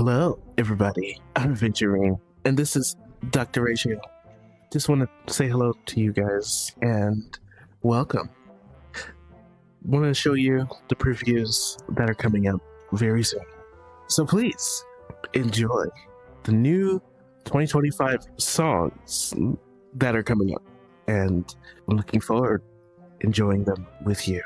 Hello, everybody. I'm Wuthering, and this is Dr. Ratio. Just want to say hello to you guys and welcome. Want to show you the previews that are coming up very soon. So please enjoy the new 2025 songs that are coming up, and I'm looking forward to enjoying them with you.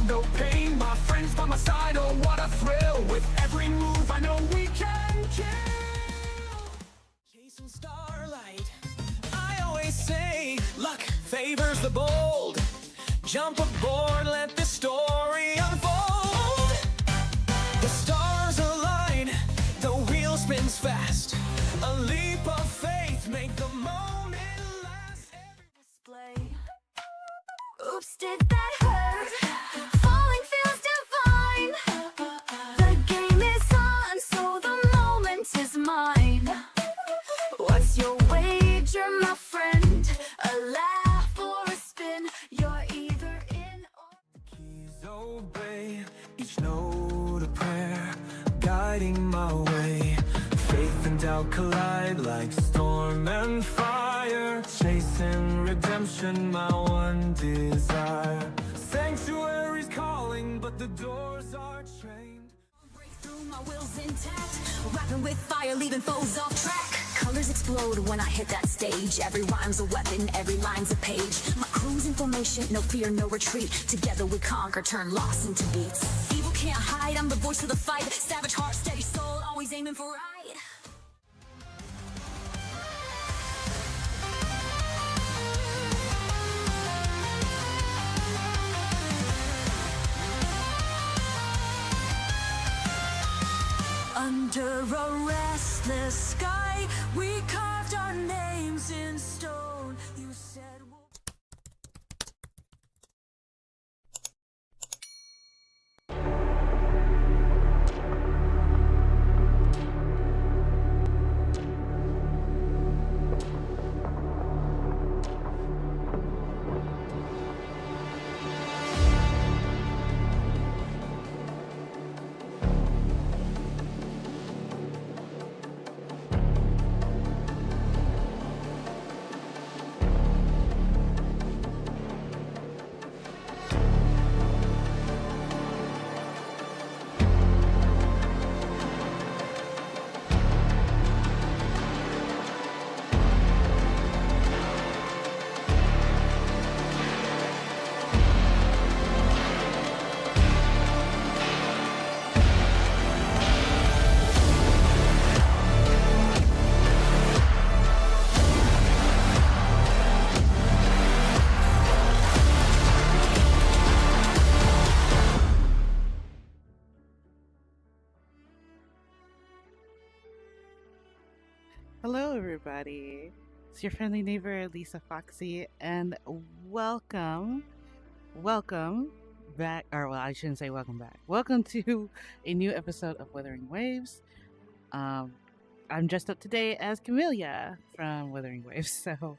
No pain, my friends by my side, oh what a thrill. With every move I know we can kill. Chasing starlight, I always say luck favors the bold. Jump aboard, let the story unfold. The stars align, the wheel spins fast. A leap of faith, make the moment last. Every display. Oops, did that hurt? Falling feels divine. The game is on, so the moment is mine. What's your wager, my friend? A laugh or a spin? You're either in or... Keys obey, each note a prayer, guiding my way. Faith and doubt collide like storm and fire. Chasing redemption, my one desire. Sanctuary's calling, but the doors are chained. Break through, my will's intact. Rapping with fire, leaving foes off track. Colors explode when I hit that stage. Every rhyme's a weapon, every line's a page. My crew's in formation, no fear, no retreat. Together we conquer, turn loss into beats. Evil can't hide, I'm the voice of the fight. Savage heart, steady soul, always aiming for right. Under a restless sky, we carved our names in stone. You said we'll... Hello, everybody. It's your friendly neighbor, Lisa Foxy, and welcome back. Or, well, I shouldn't say welcome back. Welcome to a new episode of Wuthering Waves. I'm dressed up today as Camellia from Wuthering Waves, so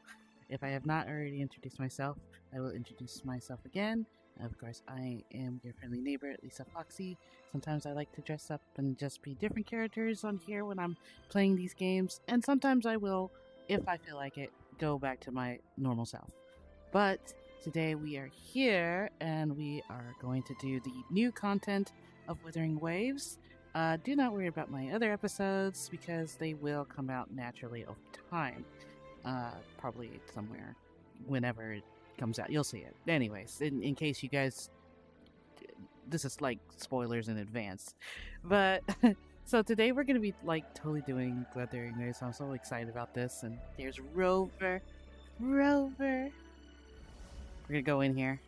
if I have not already introduced myself, I will introduce myself again. Of course, I am your friendly neighbor, Lisa Foxy. Sometimes I like to dress up and just be different characters on here when I'm playing these games, and sometimes I will, if I feel like it, go back to my normal self. But today we are here, and we are going to do the new content of Wuthering Waves. Do not worry about my other episodes, because they will come out naturally over time. Probably somewhere, whenever it comes out. You'll see it. Anyways, in case you guys... This is like spoilers in advance. But, so today we're going to be like totally doing Wuthering Waves, so I'm so excited about this. And there's Rover. We're going to go in here.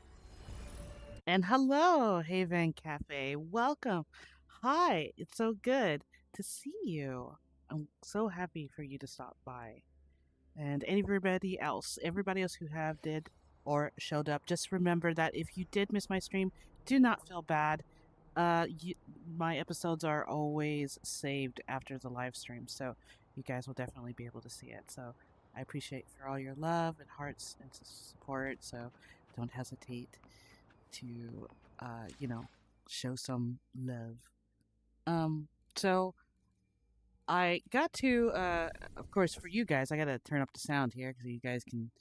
And hello, Haven Cafe. Welcome. Hi, it's so good to see you. I'm so happy for you to stop by. And everybody else who did or showed up, just remember that if you did miss my stream, do not feel bad. My episodes are always saved after the live stream, so you guys will definitely be able to see it. So I appreciate for all your love and hearts and support. So don't hesitate to, you know, show some love. So I got to, of course, for you guys, I gotta turn up the sound here because you guys can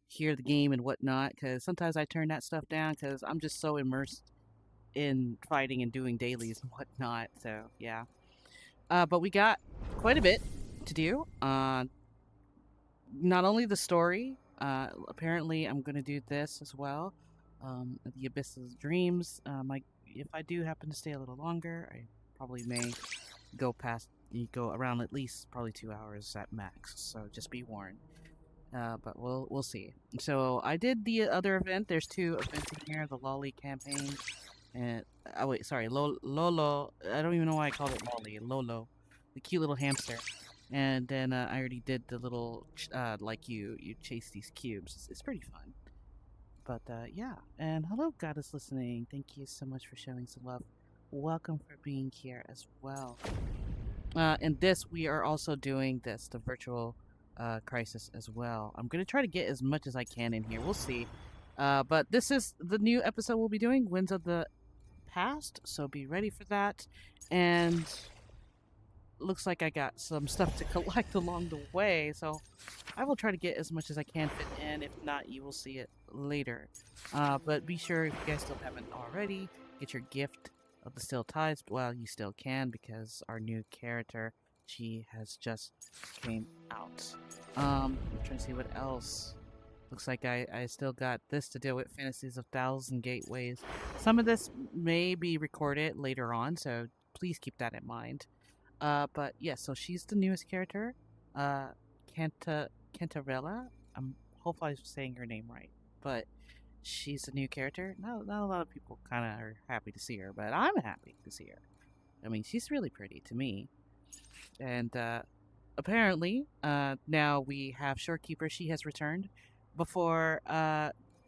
hear the game and whatnot. Because sometimes I turn that stuff down because I'm just so immersed in fighting and doing dailies and whatnot. So yeah. But we got quite a bit to do. Not only the story. Apparently, I'm gonna do this as well. The Abyss of Dreams. If I do happen to stay a little longer, I probably may go around at least probably 2 hours at max. So just be warned. But we'll see. So I did the other event. There's 2 events in here: the Lolly campaign, and wait, sorry, Lolo. I don't even know why I called it Lolly. Lolo, the cute little hamster. And then I already did the little like you chase these cubes. It's pretty fun. But yeah, and hello, Goddess listening. Thank you so much for showing some love. Welcome for being here as well. And this, we are also doing this, the virtual crisis as well. I'm gonna try to get as much as I can in here. We'll see. But this is the new episode we'll be doing, Winds of the Past. So be ready for that. And looks like I got some stuff to collect along the way, so I will try to get as much as I can fit in. If not, you will see it later. But be sure, if you guys still haven't already, get your gift of the Still Tides while you still can, because our new character, she has just came out. I'm trying to see what else. Looks like I still got this to deal with, Fantasies of Thousand Gateways. Some of this may be recorded later on, so please keep that in mind. But yeah, so she's the newest character, Cantarella. Hopefully I'm saying her name right, but she's a new character. Not a lot of people kind of are happy to see her, but I'm happy to see her. I mean, she's really pretty to me. And apparently, now we have Shorekeeper. She has returned. Before,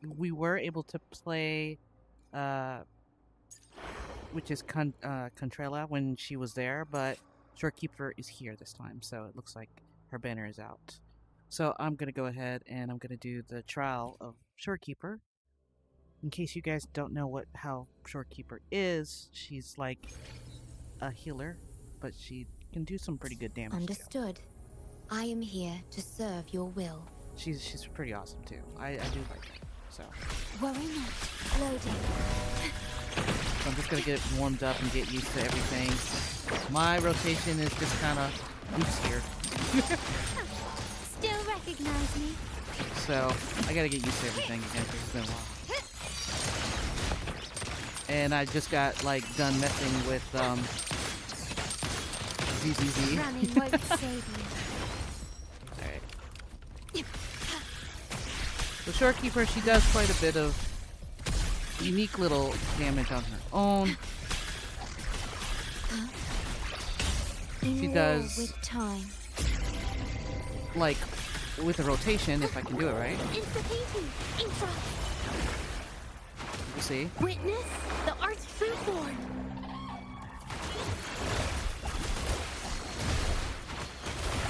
we were able to play, which is Contrala when she was there, but Shorekeeper is here this time, so it looks like her banner is out. So I'm gonna go ahead and I'm gonna do the trial of Shorekeeper. In case you guys don't know how Shorekeeper is, she's like a healer, but she can do some pretty good damage. Understood. I am here to serve your will. She's pretty awesome too. I do like her. So Worry not. Loading. I'm just gonna get warmed up and get used to everything. My rotation is just kind of, I'm just here. Still recognize me? So I gotta get used to everything again because it's been a while. And I just got like done messing with ZZZ. Running won't save you. Alright. The Shorekeeper, she does quite a bit of unique little damage on her own. She does with time. like with a rotation, if I can do it right. We'll see. Witness the art's firstborn.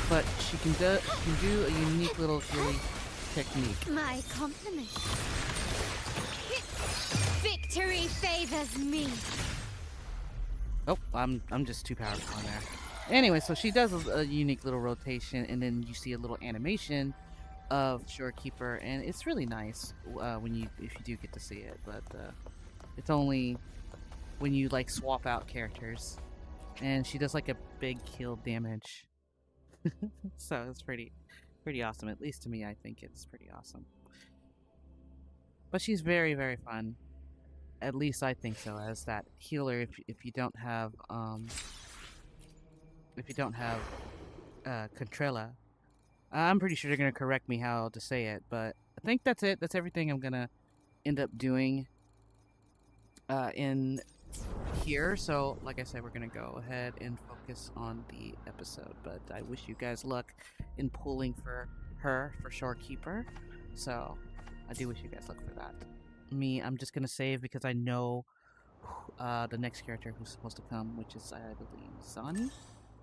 But she can do a unique little healing technique. My compliments. Victory favors me. Oh, I'm just too powerful on there. Anyway, so she does a unique little rotation, and then you see a little animation of Shorekeeper, and it's really nice if you do get to see it. But it's only when you like swap out characters, and she does like a big heal damage. So it's pretty awesome. At least to me, I think it's pretty awesome. But she's very, very fun. At least I think so, as that healer. If you don't have Contrala, I'm pretty sure they're gonna correct me how to say it, but I think that's it. That's everything I'm gonna end up doing in here. So, like I said, we're gonna go ahead and focus on the episode. But I wish you guys luck in pulling for her for Shorekeeper. So, I do wish you guys luck for that. I'm just gonna save because I know the next character who's supposed to come, which is I believe Zani.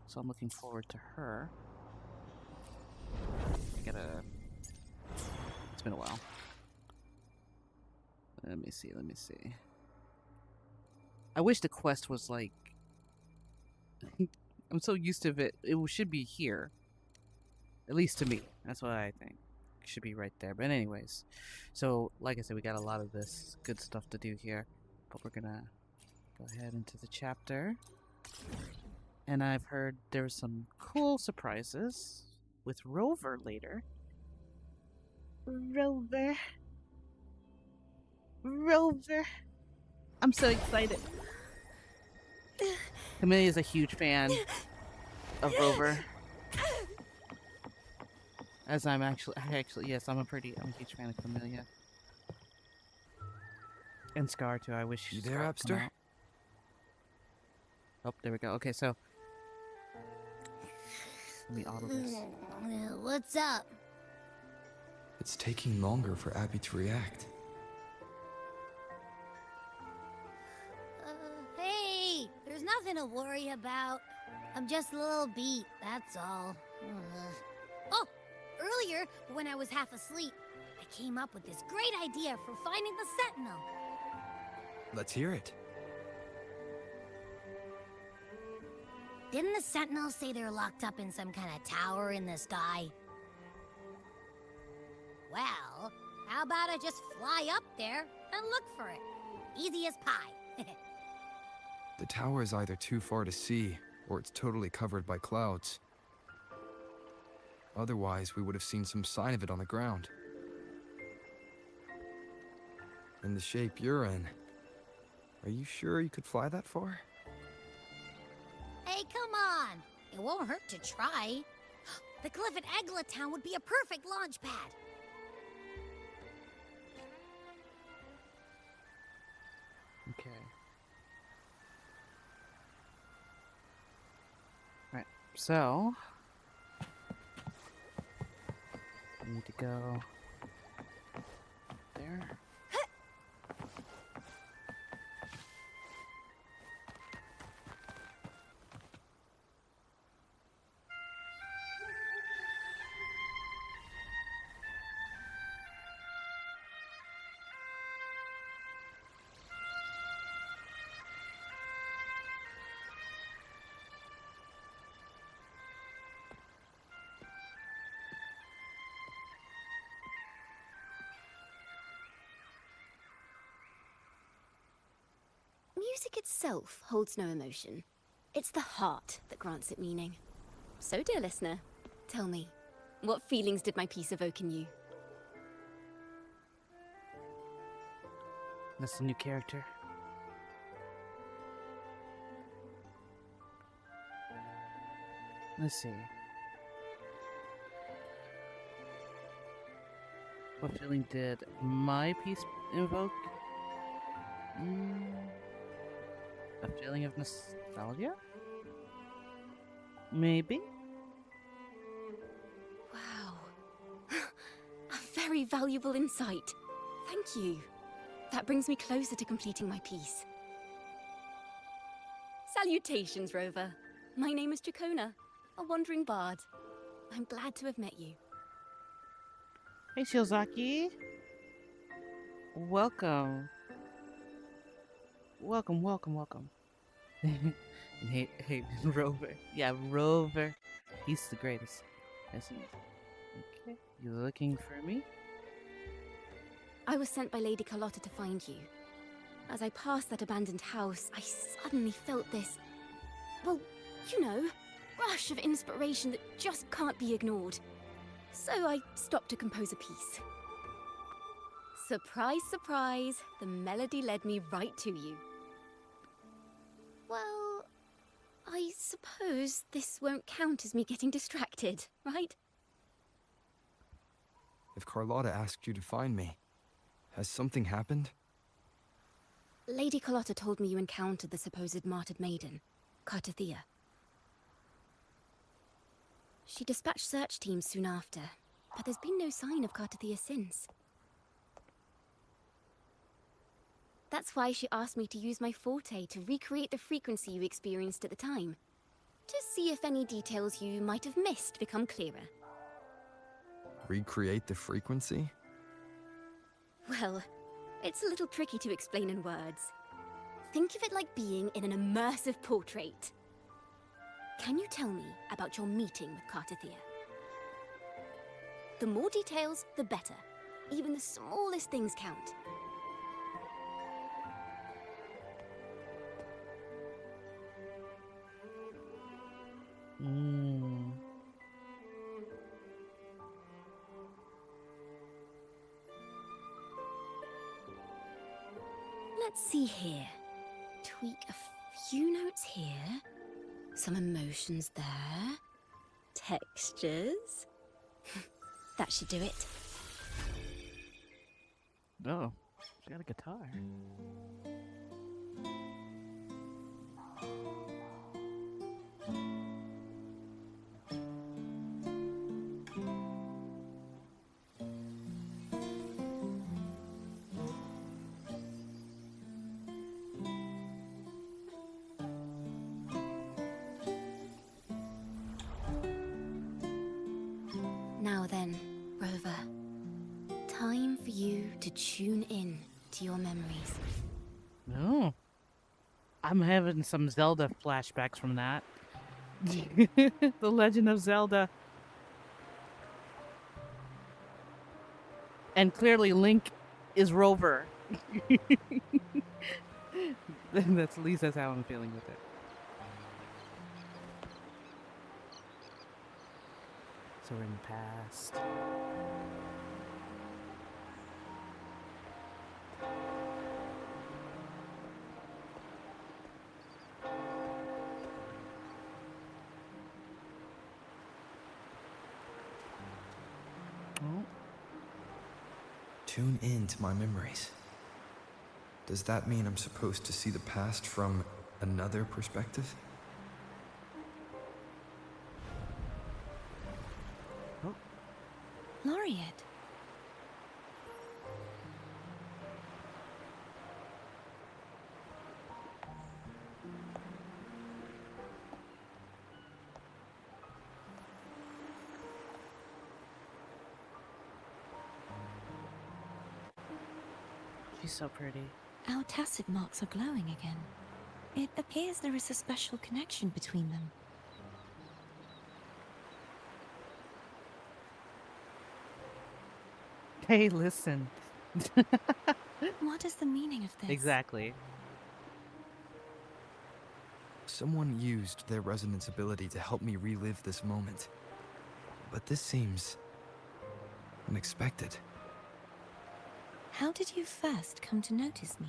So I'm looking forward to her. It's been a while. Let me see. I wish the quest was like... I'm so used to it. It should be here. At least to me. That's what I think. It should be right there. But anyways. So, like I said, we got a lot of this good stuff to do here. But we're gonna go ahead into the chapter. And I've heard there's some cool surprises with Rover later. Rover. I'm so excited. Camellia is a huge fan of Rover. As I'm actually, yes, I'm a huge fan of Camellia. And Scar too. I wish You Scar there, would come Abster? out. Oh, there we go. Okay, so let me auto this. What's up? It's taking longer for Abby to react. Hey, there's nothing to worry about. I'm just a little beat, that's all. Oh, earlier, when I was half asleep, I came up with this great idea for finding the Sentinel. Let's hear it. Didn't the Sentinel say they're locked up in some kind of tower in the sky? Well, how about I just fly up there and look for it? Easy as pie. The tower is either too far to see, or it's totally covered by clouds. Otherwise, we would have seen some sign of it on the ground. In the shape you're in, are you sure you could fly that far? Hey, come on! It won't hurt to try. The cliff at Egla Town would be a perfect launch pad. Okay. Right. So I need to go there. Music itself holds no emotion. It's the heart that grants it meaning. So, dear listener, tell me, what feelings did my piece evoke in you? That's the new character. Let's see. What feeling did my piece evoke? A feeling of nostalgia? Maybe? Wow. A very valuable insight. Thank you. That brings me closer to completing my piece. Salutations, Rover. My name is Dracona, a wandering bard. I'm glad to have met you. Hey, Shiozaki. Welcome. Welcome. hey, Rover. Yeah, Rover. He's the greatest. Yes, he is. Okay, you looking for me? I was sent by Lady Carlotta to find you. As I passed that abandoned house, I suddenly felt this, well, you know, rush of inspiration that just can't be ignored. So I stopped to compose a piece. Surprise, surprise, the melody led me right to you. Well, I suppose this won't count as me getting distracted, right? If Carlotta asked you to find me, has something happened? Lady Carlotta told me you encountered the supposed martyred maiden, Cartothea. She dispatched search teams soon after, but there's been no sign of Cartothea since. That's why she asked me to use my forte to recreate the frequency you experienced at the time, to see if any details you might have missed become clearer. recreate the frequency? Well, it's a little tricky to explain in words. Think of it like being in an immersive portrait. Can you tell me about your meeting with Cartathea? The more details, the better. Even the smallest things count. Let's see here. Tweak a few notes here. Some emotions there. Textures. That should do it. Oh, she got a guitar. Now then, Rover. Time for you to tune in to your memories. No. I'm having some Zelda flashbacks from that. The Legend of Zelda. And clearly Link is Rover. That's at least that's how I'm feeling with it. So we're in the past. Oh. Tune in to my memories. Does that mean I'm supposed to see the past from another perspective? Laureate. She's so pretty. Our tacit marks are glowing again. It appears there is a special connection between them. Hey, listen. What is the meaning of this? Exactly. Someone used their resonance ability to help me relive this moment. But this seems unexpected. How did you first come to notice me?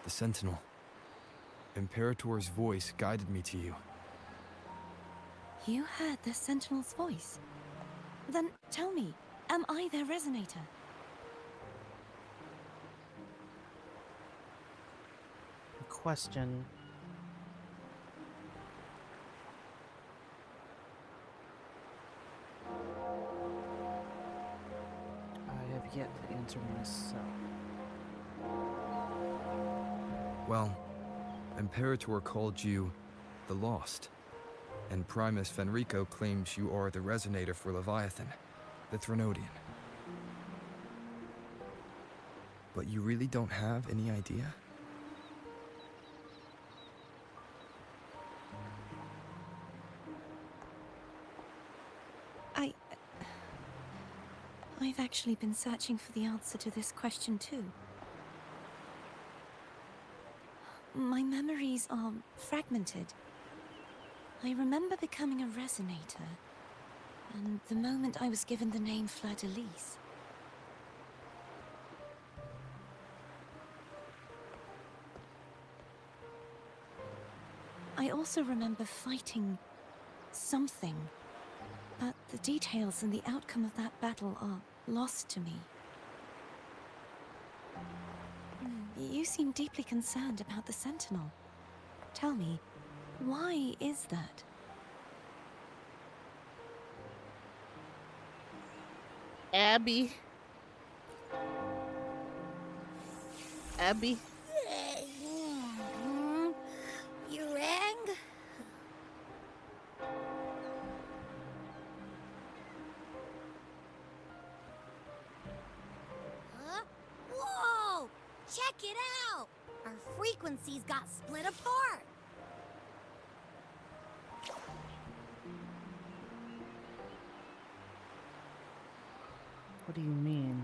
The Sentinel. Imperator's voice guided me to you. You heard the Sentinel's voice? Then tell me, am I their resonator? Question. I have yet to answer myself. Well, Imperator called you the Lost. And Primus Fenrico claims you are the resonator for Leviathan, the Threnodian. But you really don't have any idea? I've actually been searching for the answer to this question too. My memories are fragmented. I remember becoming a resonator, and the moment I was given the name Fleur-de-Lis. I also remember fighting something, but the details and the outcome of that battle are lost to me. You seem deeply concerned about the Sentinel. Tell me, why is that? Abby. Abby. You rang? it out! Our frequencies got split apart! What do you mean?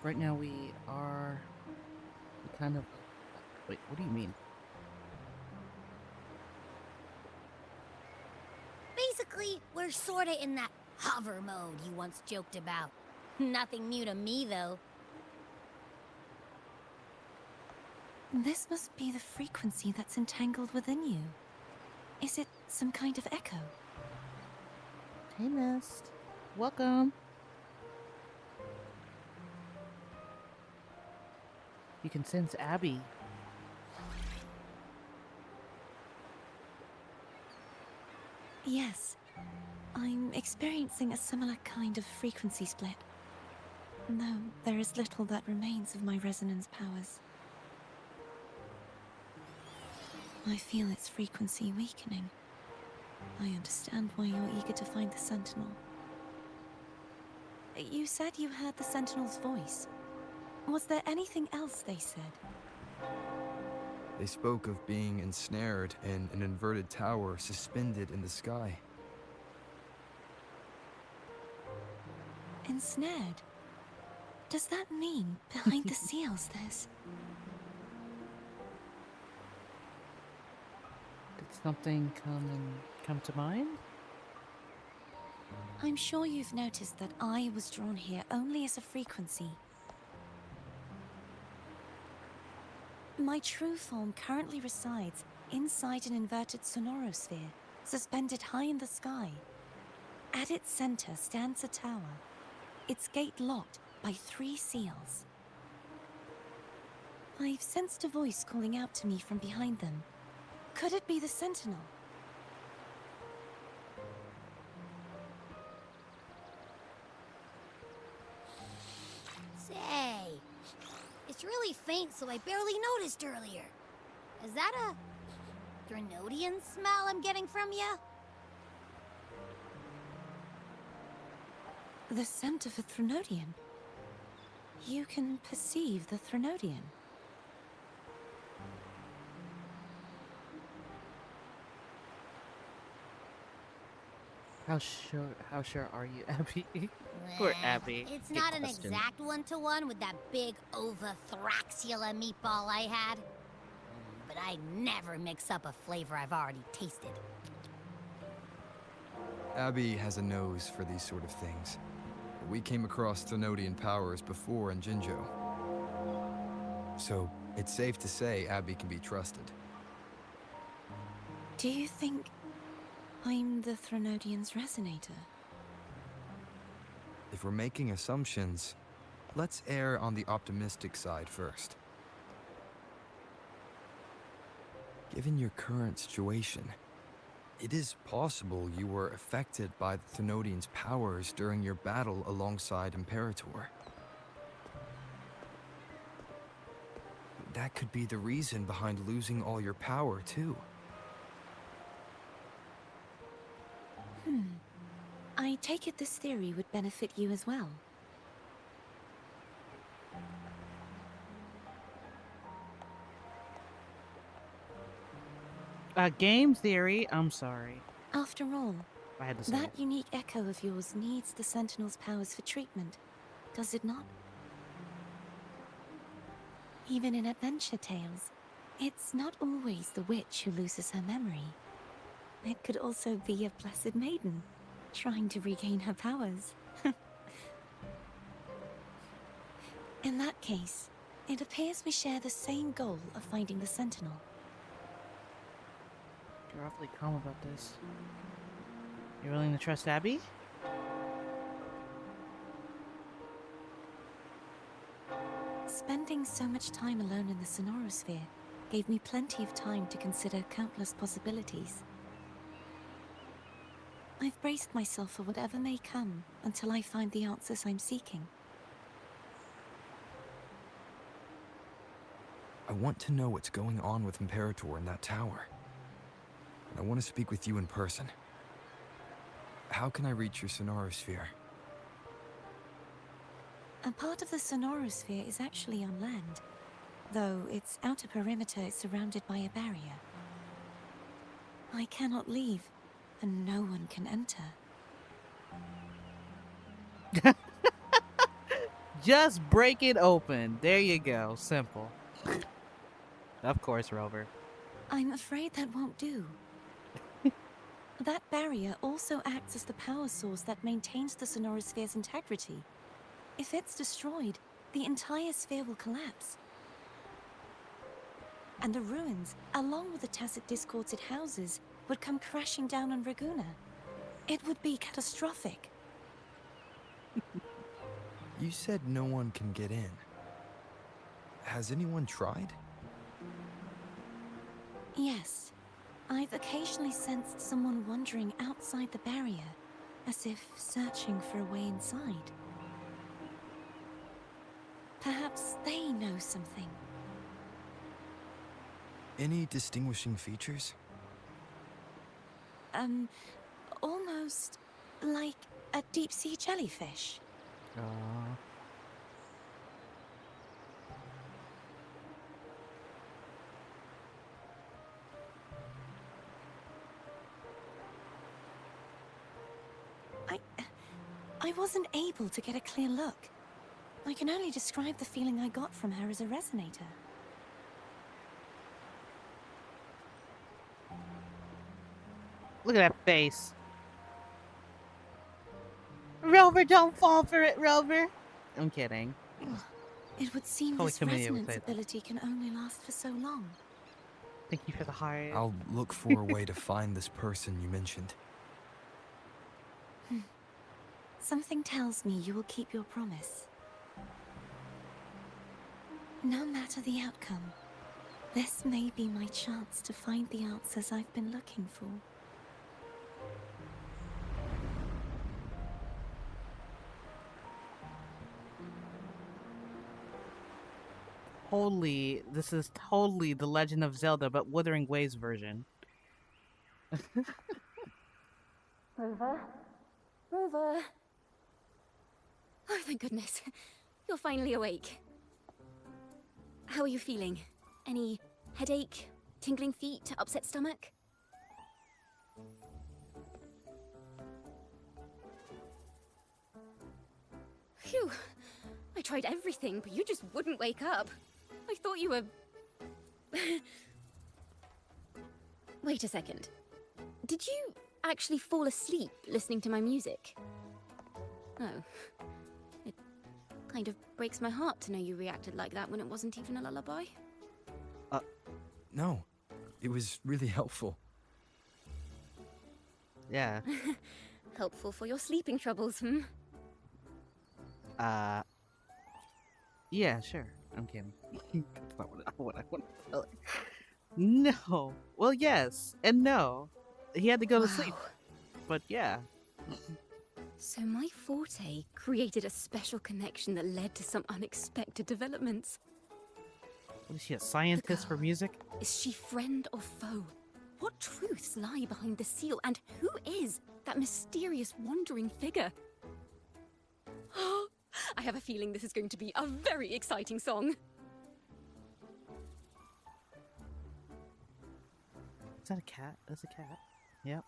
Right now we kind of... Wait, what do you mean? Basically, we're sorta in that hover mode you once joked about. Nothing new to me, though. This must be the frequency that's entangled within you. Is it some kind of echo? Hey, Mist. Welcome. You can sense Abby. Yes. I'm experiencing a similar kind of frequency split. Though there is little that remains of my resonance powers. I feel its frequency weakening. I understand why you're eager to find the Sentinel. You said you heard the Sentinel's voice. Was there anything else they said? They spoke of being ensnared in an inverted tower suspended in the sky. Ensnared? Does that mean behind the seals there's... Did something come to mind? I'm sure you've noticed that I was drawn here only as a frequency. My true form currently resides inside an inverted sonorosphere, suspended high in the sky. At its center stands a tower, its gate locked by 3 seals. I've sensed a voice calling out to me from behind them. Could it be the Sentinel? Say, it's really faint, so I barely noticed earlier. Is that a Threnodian smell I'm getting from you? The scent of a Threnodian. You can perceive the Threnodian. How sure are you, Abby? Poor Abby. It's Good not an question. exact one-to-one with that big Ovathraxula meatball I had. But I never mix up a flavor I've already tasted. Abby has a nose for these sort of things. We came across Threnodian powers before in Jinjo. So, it's safe to say Abby can be trusted. Do you think I'm the Threnodian's resonator? If we're making assumptions, let's err on the optimistic side first. Given your current situation, it is possible you were affected by the Threnodian's powers during your battle alongside Imperator. That could be the reason behind losing all your power, too. I take it this theory would benefit you as well. Game theory. I'm sorry. After all, I had to say that it. unique echo of yours needs the Sentinel's powers for treatment, does it not? Even in adventure tales, it's not always the witch who loses her memory. It could also be a blessed maiden, trying to regain her powers. In that case, it appears we share the same goal of finding the Sentinel. You're awfully calm about this. You willing to trust Abby? Spending so much time alone in the Sonorosphere gave me plenty of time to consider countless possibilities. I've braced myself for whatever may come until I find the answers I'm seeking. I want to know what's going on with Imperator in that tower. And I want to speak with you in person. How can I reach your Sonorosphere? A part of the sonorosphere is actually on land, though its outer perimeter is surrounded by a barrier. I cannot leave, and no one can enter. Just break it open. There you go. Simple. Of course, Rover. I'm afraid that won't do. That barrier also acts as the power source that maintains the sonorosphere's integrity. If it's destroyed, the entire sphere will collapse. And the ruins, along with the tacit discords it houses, would come crashing down on Raguna. It would be catastrophic. You said no one can get in. Has anyone tried? Yes. I've occasionally sensed someone wandering outside the barrier, as if searching for a way inside. Perhaps they know something. Any distinguishing features? Almost like a deep-sea jellyfish. I wasn't able to get a clear look. I can only describe the feeling I got from her as a resonator. Look at that face. Rover, don't fall for it, Rover. I'm kidding. It would seem Holy this Camellia would resonance say that. ability can only last for so long. Thank you for the heart. I'll look for a way to find this person you mentioned. Something tells me you will keep your promise. No matter the outcome, this may be my chance to find the answers I've been looking for. Holy, this is totally the Legend of Zelda, but Wuthering Waves version. Rover? Rover? Oh, thank goodness. You're finally awake. How are you feeling? Any headache, tingling feet, upset stomach? Phew. I tried everything, but you just wouldn't wake up. I thought you were... Wait a second. Did you actually fall asleep listening to my music? Oh. It kind of breaks my heart to know you reacted like that when it wasn't even a lullaby. No. It was really helpful. Yeah. Helpful for your sleeping troubles, hmm? Yeah, sure. I'm kidding. That's not what I want to tell her. No. Well, yes and no. He had to go to sleep. Wow. But yeah. So my forte created a special connection that led to some unexpected developments. What is she, a scientist for girl. music? Is she friend or foe? What truths lie behind the seal, and who is that mysterious wandering figure? I have a feeling this is going to be a very exciting song. Is that a cat? That's a cat. Yep.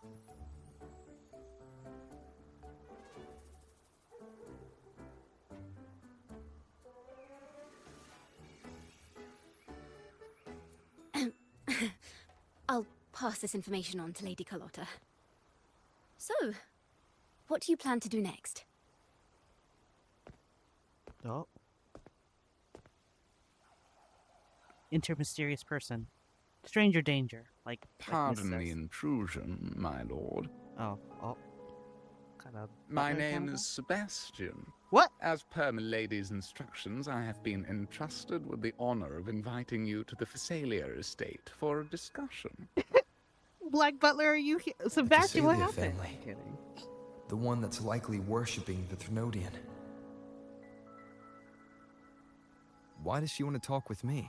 I'll pass this information on to Lady Carlotta. So, what do you plan to do next? Oh. Enter mysterious person. Stranger danger. Like Pardon Miss the says. intrusion, my lord. Oh. Kind of. My name is Sebastian. What? As per milady's instructions, I have been entrusted with the honor of inviting you to the Phasalia estate for a discussion. Black Butler, are you here? Sebastian, what Phasalia happened? family. Kidding. The one that's likely worshipping the Thrnodian. Why does she want to talk with me?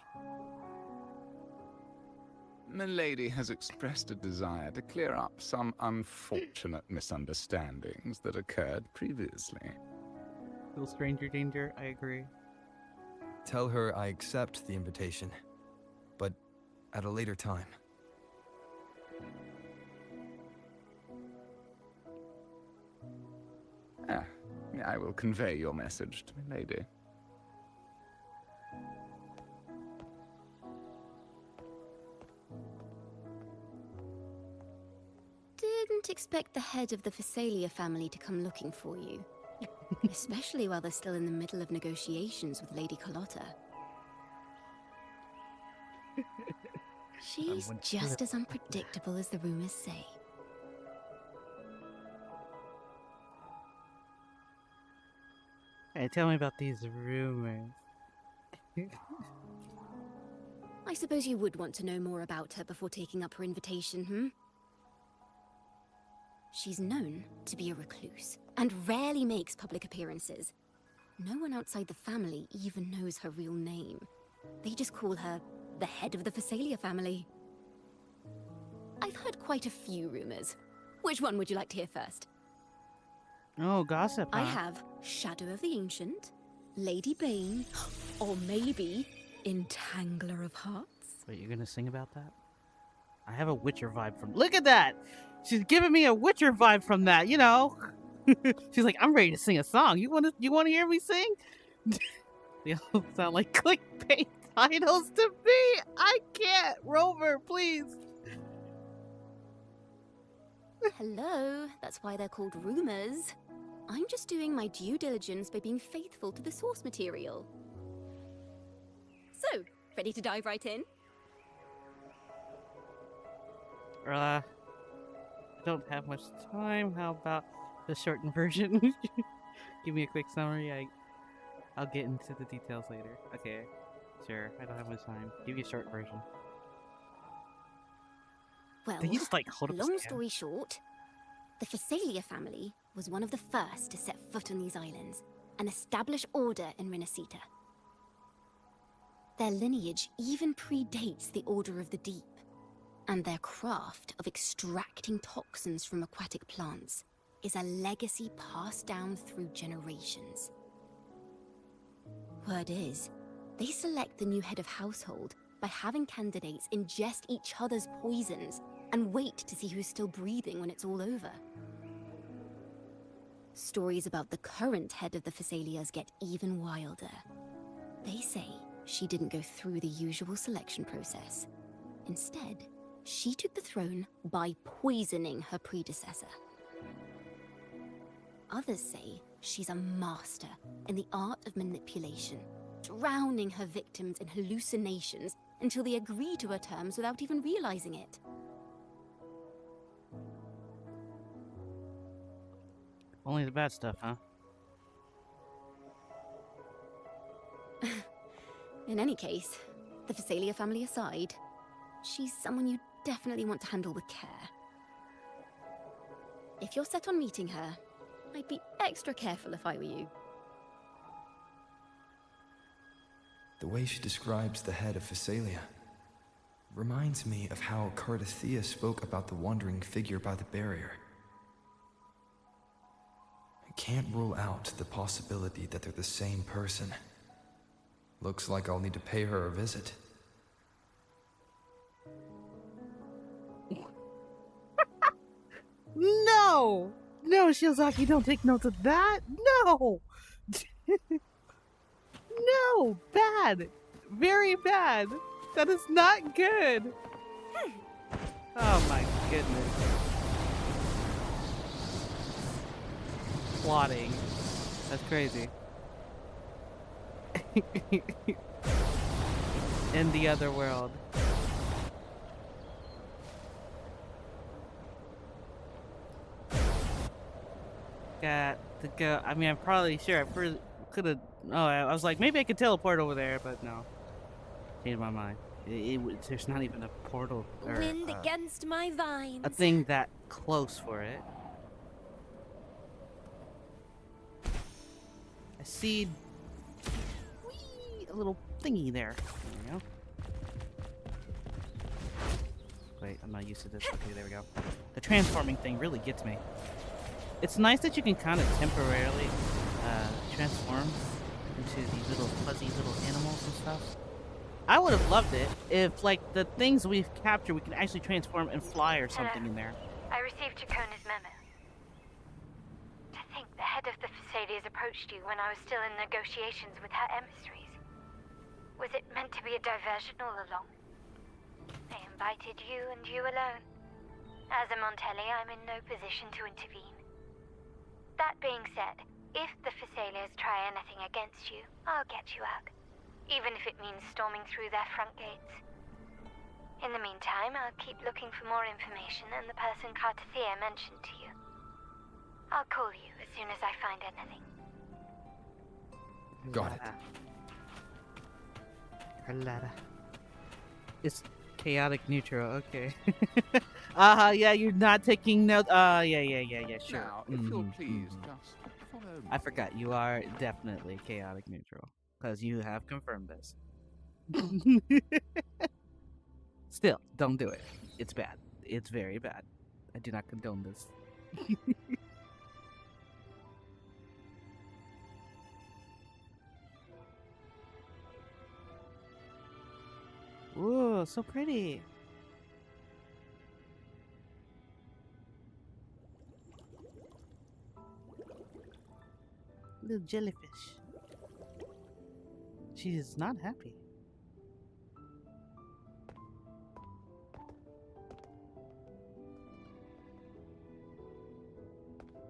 Milady has expressed a desire to clear up some unfortunate misunderstandings that occurred previously. Little stranger danger, I agree. Tell her I accept the invitation, but at a later time. Ah, I will convey your message to my lady. Didn't expect the head of the Phasalia family to come looking for you. Especially while they're still in the middle of negotiations with Lady Carlotta. She's just as unpredictable as the rumors say. Hey, tell me about these rumors. I suppose you would want to know more about her before taking up her invitation, hmm? She's known to be a recluse, and rarely makes public appearances. No one outside the family even knows her real name. They just call her the head of the Phasalia family. I've heard quite a few rumors. Which one would you like to hear first? Oh, gossip. I have Shadow of the Ancient, Lady Bane, or maybe Entangler of Hearts. Wait, you're gonna sing about that? I have a Witcher vibe from. Look at that! She's giving me a Witcher vibe from that, you know. She's like, I'm ready to sing a song. You wanna hear me sing? They all sound like clickbait titles to me. I can't. Rover, please. Hello, that's why they're called rumors. I'm just doing my due diligence by being faithful to the source material. So, ready to dive right in? I don't have much time. How about the shortened version? Give me a quick summary. I'll get into the details later. Okay, sure. I don't have much time. Give you a short version. Well, Did he just, like, hold up his long hand? story short, the Phasalia family was one of the first to set foot on these islands and establish order in Renacita. Their lineage even predates the Order of the Deep, and their craft of extracting toxins from aquatic plants is a legacy passed down through generations. Word is, they select the new head of household by having candidates ingest each other's poisons and wait to see who's still breathing when it's all over. Stories about the current head of the Phasalias get even wilder. They say she didn't go through the usual selection process. Instead, she took the throne by poisoning her predecessor. Others say she's a master in the art of manipulation, drowning her victims in hallucinations until they agree to her terms without even realizing it. Only the bad stuff, huh? In any case, the Phasalia family aside, she's someone you definitely want to handle with care. If you're set on meeting her, I'd be extra careful if I were you. The way she describes the head of Phasalia reminds me of how Cardathea spoke about the wandering figure by the barrier. I can't rule out the possibility that they're the same person. Looks like I'll need to pay her a visit. No! No, Shiozaki, don't take notes of that! No! No! Bad! Very bad! That is not good! Oh my goodness. Plotting. That's crazy. In the other world. Got to go. I mean, I'm probably sure. I could have. Oh, I was like, maybe I could teleport over there, but no. Changed my mind. There's not even a portal or Wind against my vines. a thing that close for it. I see a little thingy there. There we go. Wait, I'm not used to this. Okay, there we go. The transforming thing really gets me. It's nice that you can kind of temporarily transform into these little fuzzy little animals and stuff. I would have loved it if, like, the things we've captured, we can actually transform and fly or something in there. I received Chacona's memo. To think the head of the Thessalians approached you when I was still in negotiations with her emissaries. Was it meant to be a diversion all along? They invited you and you alone. As a Montelli, I'm in no position to intervene. That being said, if the Thessalians try anything against you, I'll get you out. Even if it means storming through their front gates. In the meantime, I'll keep looking for more information and the person Cartathea mentioned to you. I'll call you as soon as I find anything. Got it. Carlotta. It's chaotic neutral, okay. Yeah, you're not taking notes. Yeah, sure. Now, if you'll please just follow me. I forgot, you are definitely chaotic neutral. Because you have confirmed this. Still, don't do it. It's bad. It's very bad. I do not condone this. Ooh, so pretty. Little jellyfish. She is not happy.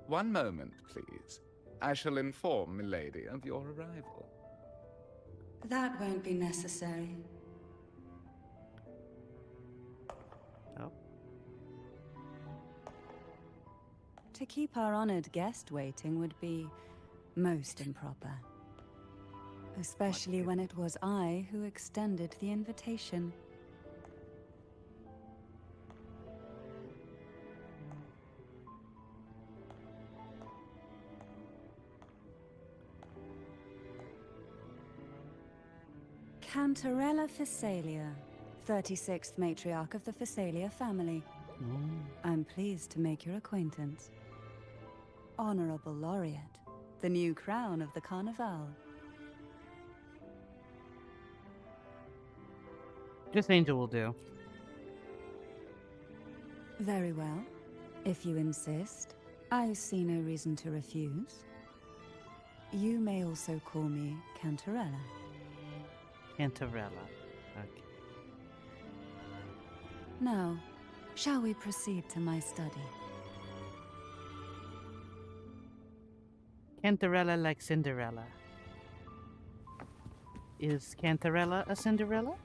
One moment, please. I shall inform Milady of your arrival. That won't be necessary. Oh. To keep our honored guest waiting would be most improper. Especially when it was I who extended the invitation. Cantarella Thessalia, 36th matriarch of the Thessalia family. I'm pleased to make your acquaintance. Honorable Laureate, the new crown of the Carnival. Just Angel will do. Very well. If you insist, I see no reason to refuse. You may also call me Cantarella. Cantarella. Okay. Now, shall we proceed to my study? Cantarella like Cinderella. Is Cantarella a Cinderella?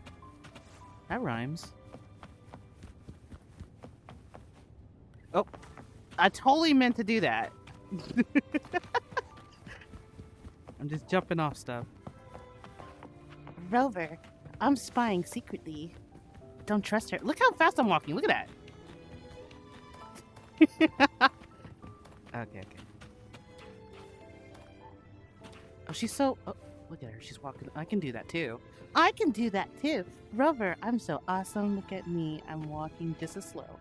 That rhymes. Oh, I totally meant to do that. I'm just jumping off stuff. Rover, I'm spying secretly. Don't trust her. Look how fast I'm walking. Look at that. Okay. Oh, she's so... Oh, look at her. She's walking. I can do that too. I can do that too. Rover, I'm so awesome. Look at me. I'm walking just as slow.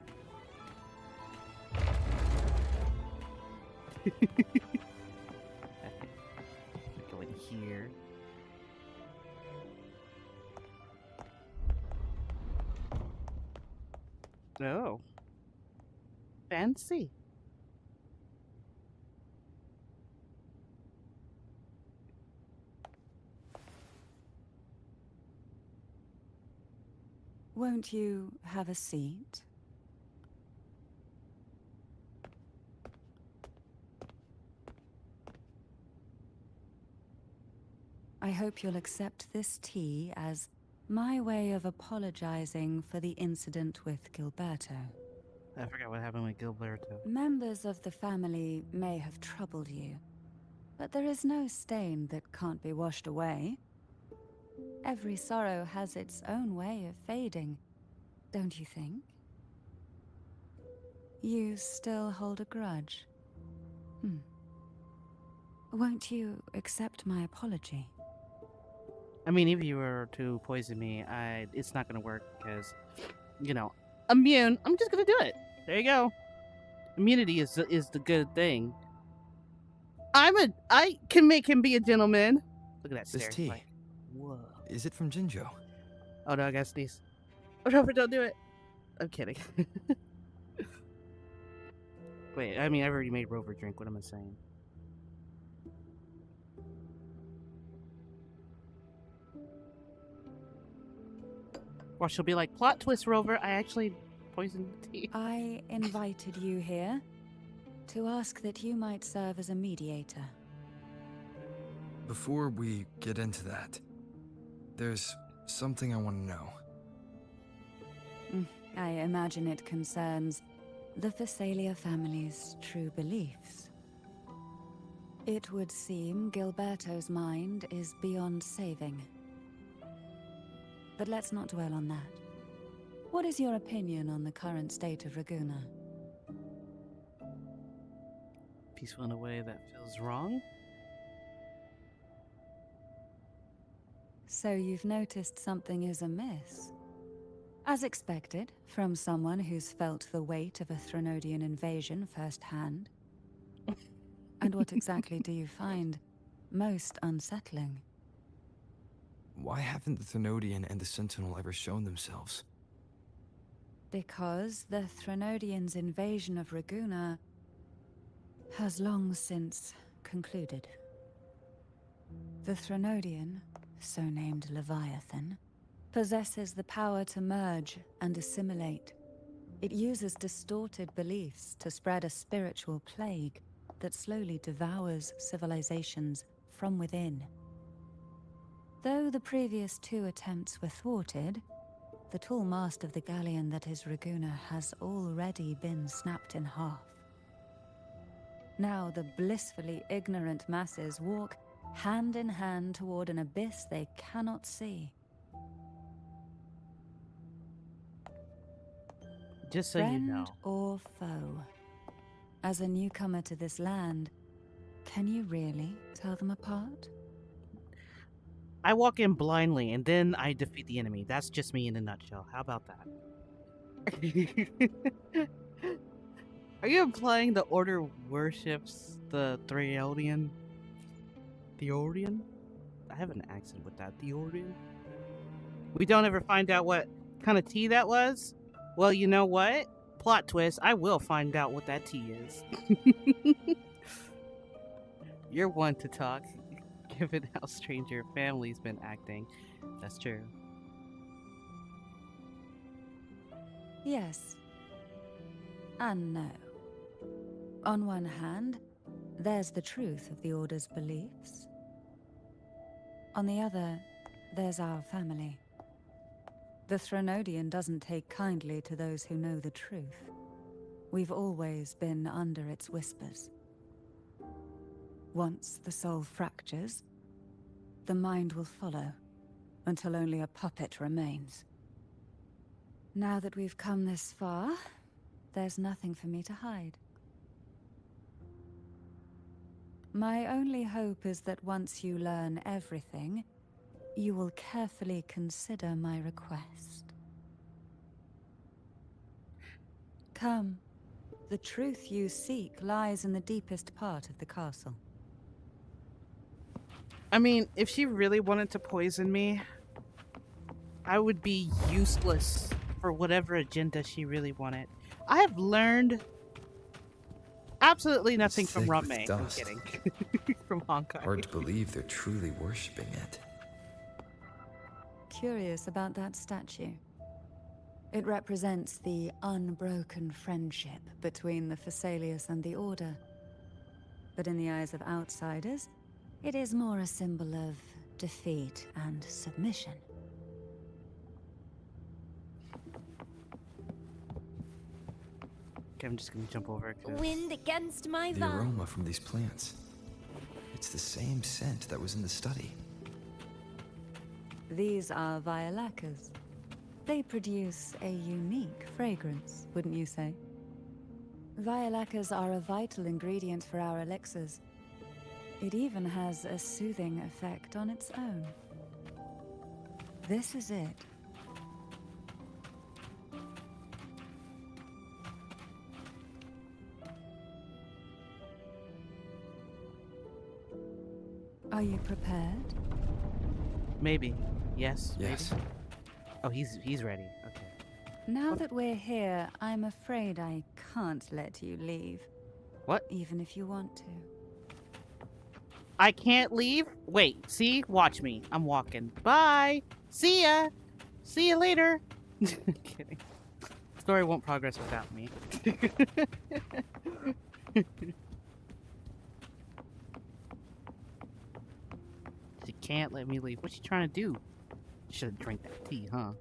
Go in here. Oh. Fancy. Won't you have a seat? I hope you'll accept this tea as my way of apologizing for the incident with Gilberto. I forgot what happened with Gilberto. Members of the family may have troubled you, but there is no stain that can't be washed away. Every sorrow has its own way of fading, don't you think? You still hold a grudge? Won't you accept my apology? I mean, if you were to poison me, it's not gonna work because, immune. I'm just gonna do it. There you go. Immunity is the good thing. I can make him be a gentleman. Look at that This stare. tea. Like, whoa. Is it from Jinjo? Oh no, I gotta sneeze. Oh, Robert, don't do it. I'm kidding. Wait, I mean, I've already made Rover drink. What am I saying? Or she'll be like, plot twist, Rover. I actually poisoned the tea. I invited you here to ask that you might serve as a mediator. Before we get into that, there's something I want to know. I imagine it concerns the Phasalia family's true beliefs. It would seem Gilberto's mind is beyond saving. But let's not dwell on that. What is your opinion on the current state of Raguna? Peaceful in a way that feels wrong. So you've noticed something is amiss. As expected, from someone who's felt the weight of a Threnodian invasion firsthand. And what exactly do you find most unsettling? Why haven't the Threnodian and the Sentinel ever shown themselves? Because the Threnodians' invasion of Raguna has long since concluded. The Threnodian, so named Leviathan, possesses the power to merge and assimilate. It uses distorted beliefs to spread a spiritual plague that slowly devours civilizations from within. Though the previous 2 attempts were thwarted, the tall mast of the galleon that is Raguna has already been snapped in half. Now the blissfully ignorant masses walk hand in hand toward an abyss they cannot see. Just so you know. Friend or foe? As a newcomer to this land, can you really tell them apart? I walk in blindly and then I defeat the enemy. That's just me in a nutshell. How about that? Are you implying the Order worships the Threodian? Theorian? I have an accent with that. Theorian? We don't ever find out what kind of tea that was? Well, you know what? Plot twist, I will find out what that tea is. You're one to talk, given how strange your family's been acting. That's true. Yes. And no. On one hand, there's the truth of the Order's beliefs. On the other, there's our family. The Threnodian doesn't take kindly to those who know the truth. We've always been under its whispers. Once the soul fractures, the mind will follow, until only a puppet remains. Now that we've come this far, there's nothing for me to hide. My only hope is that once you learn everything, you will carefully consider my request. Come. The truth you seek lies in the deepest part of the castle. I mean, if she really wanted to poison me, I would be useless for whatever agenda she really wanted. I have learned absolutely nothing from Thick with Rame. I'm dust. kidding. From Honkai. Hard to believe they're truly worshipping it. Curious about that statue. It represents the unbroken friendship between the Phasaelius and the Order. But in the eyes of outsiders, it is more a symbol of defeat and submission. Okay, I'm just gonna jump over it. 'Cause Wind against my The van. aroma from these plants. It's the same scent that was in the study. These are violacas. They produce a unique fragrance, wouldn't you say? Violacas are a vital ingredient for our elixirs. It even has a soothing effect on its own. This is it. Are you prepared? Maybe. Yes. Yes. Maybe? Oh, he's ready. Okay. Now that we're here, I'm afraid I can't let you leave. What? Even if you want to. I can't leave? Wait, see? Watch me. I'm walking. Bye! See ya! See you later! Kidding. Story won't progress without me. She can't let me leave. What's she trying to do? Should have drank that tea, huh?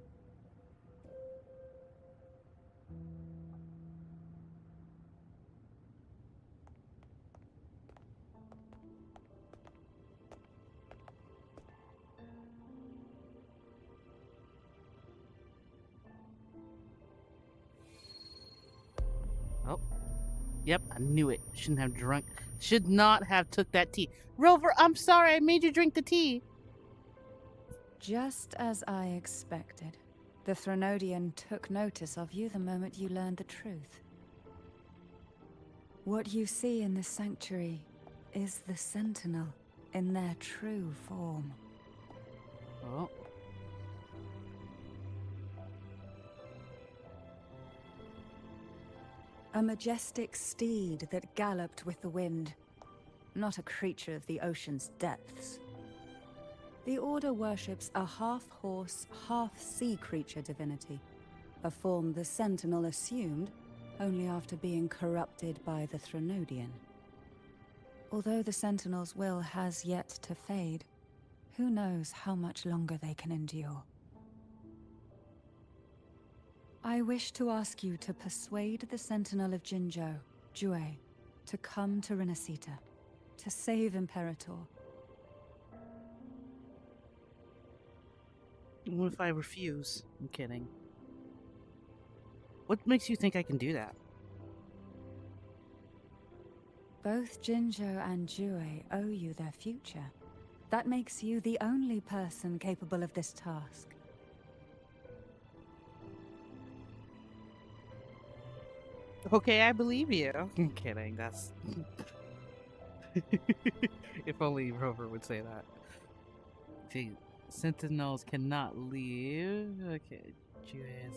Oh. Yep, I knew it. Shouldn't have drunk. Should not have took that tea. Rover, I'm sorry I made you drink the tea. Just as I expected. The Threnodian took notice of you the moment you learned the truth. What you see in this sanctuary is the Sentinel in their true form. Oh. A majestic steed that galloped with the wind, not a creature of the ocean's depths. The Order worships a half-horse, half-sea creature divinity, a form the Sentinel assumed only after being corrupted by the Threnodian. Although the Sentinel's will has yet to fade, who knows how much longer they can endure. I wish to ask you to persuade the Sentinel of Jinzhou, Jue, to come to Renacita, to save Imperator. What if I refuse? I'm kidding. What makes you think I can do that? Both Jinzhou and Jue owe you their future. That makes you the only person capable of this task. Okay, I believe you. I'm kidding. That's. If only Rover would say that. See, Sentinels cannot leave. Okay,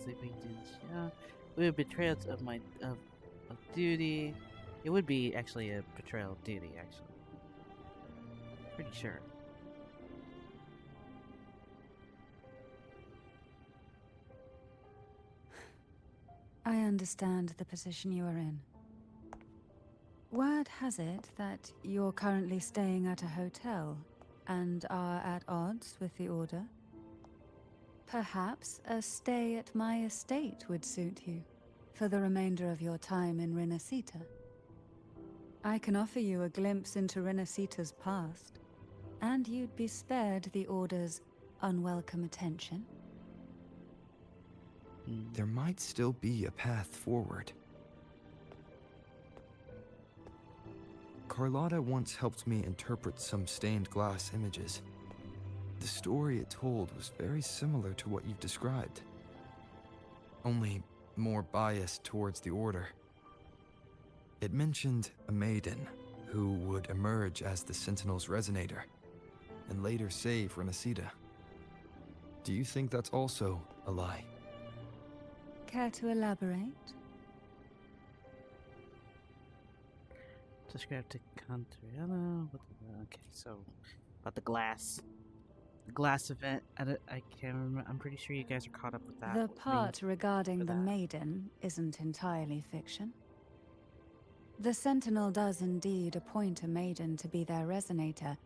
sleeping Jinzhou. We have betrayals of my of duty. It would be actually a betrayal of duty, actually. Pretty sure. I understand the position you are in. Word has it that you're currently staying at a hotel and are at odds with the Order. Perhaps a stay at my estate would suit you for the remainder of your time in Renacita. I can offer you a glimpse into Renacita's past, and you'd be spared the Order's unwelcome attention. There might still be a path forward. Carlotta once helped me interpret some stained glass images. The story it told was very similar to what you've described, only more biased towards the Order. It mentioned a maiden who would emerge as the Sentinel's resonator and later save Renacita. Do you think that's also a lie? Care to elaborate? Subscribe to Contriana. Okay, so about the glass event. I can't remember. I'm pretty sure you guys are caught up with that. The What part means regarding for the that? maiden isn't entirely fiction. The Sentinel does indeed appoint a maiden to be their resonator,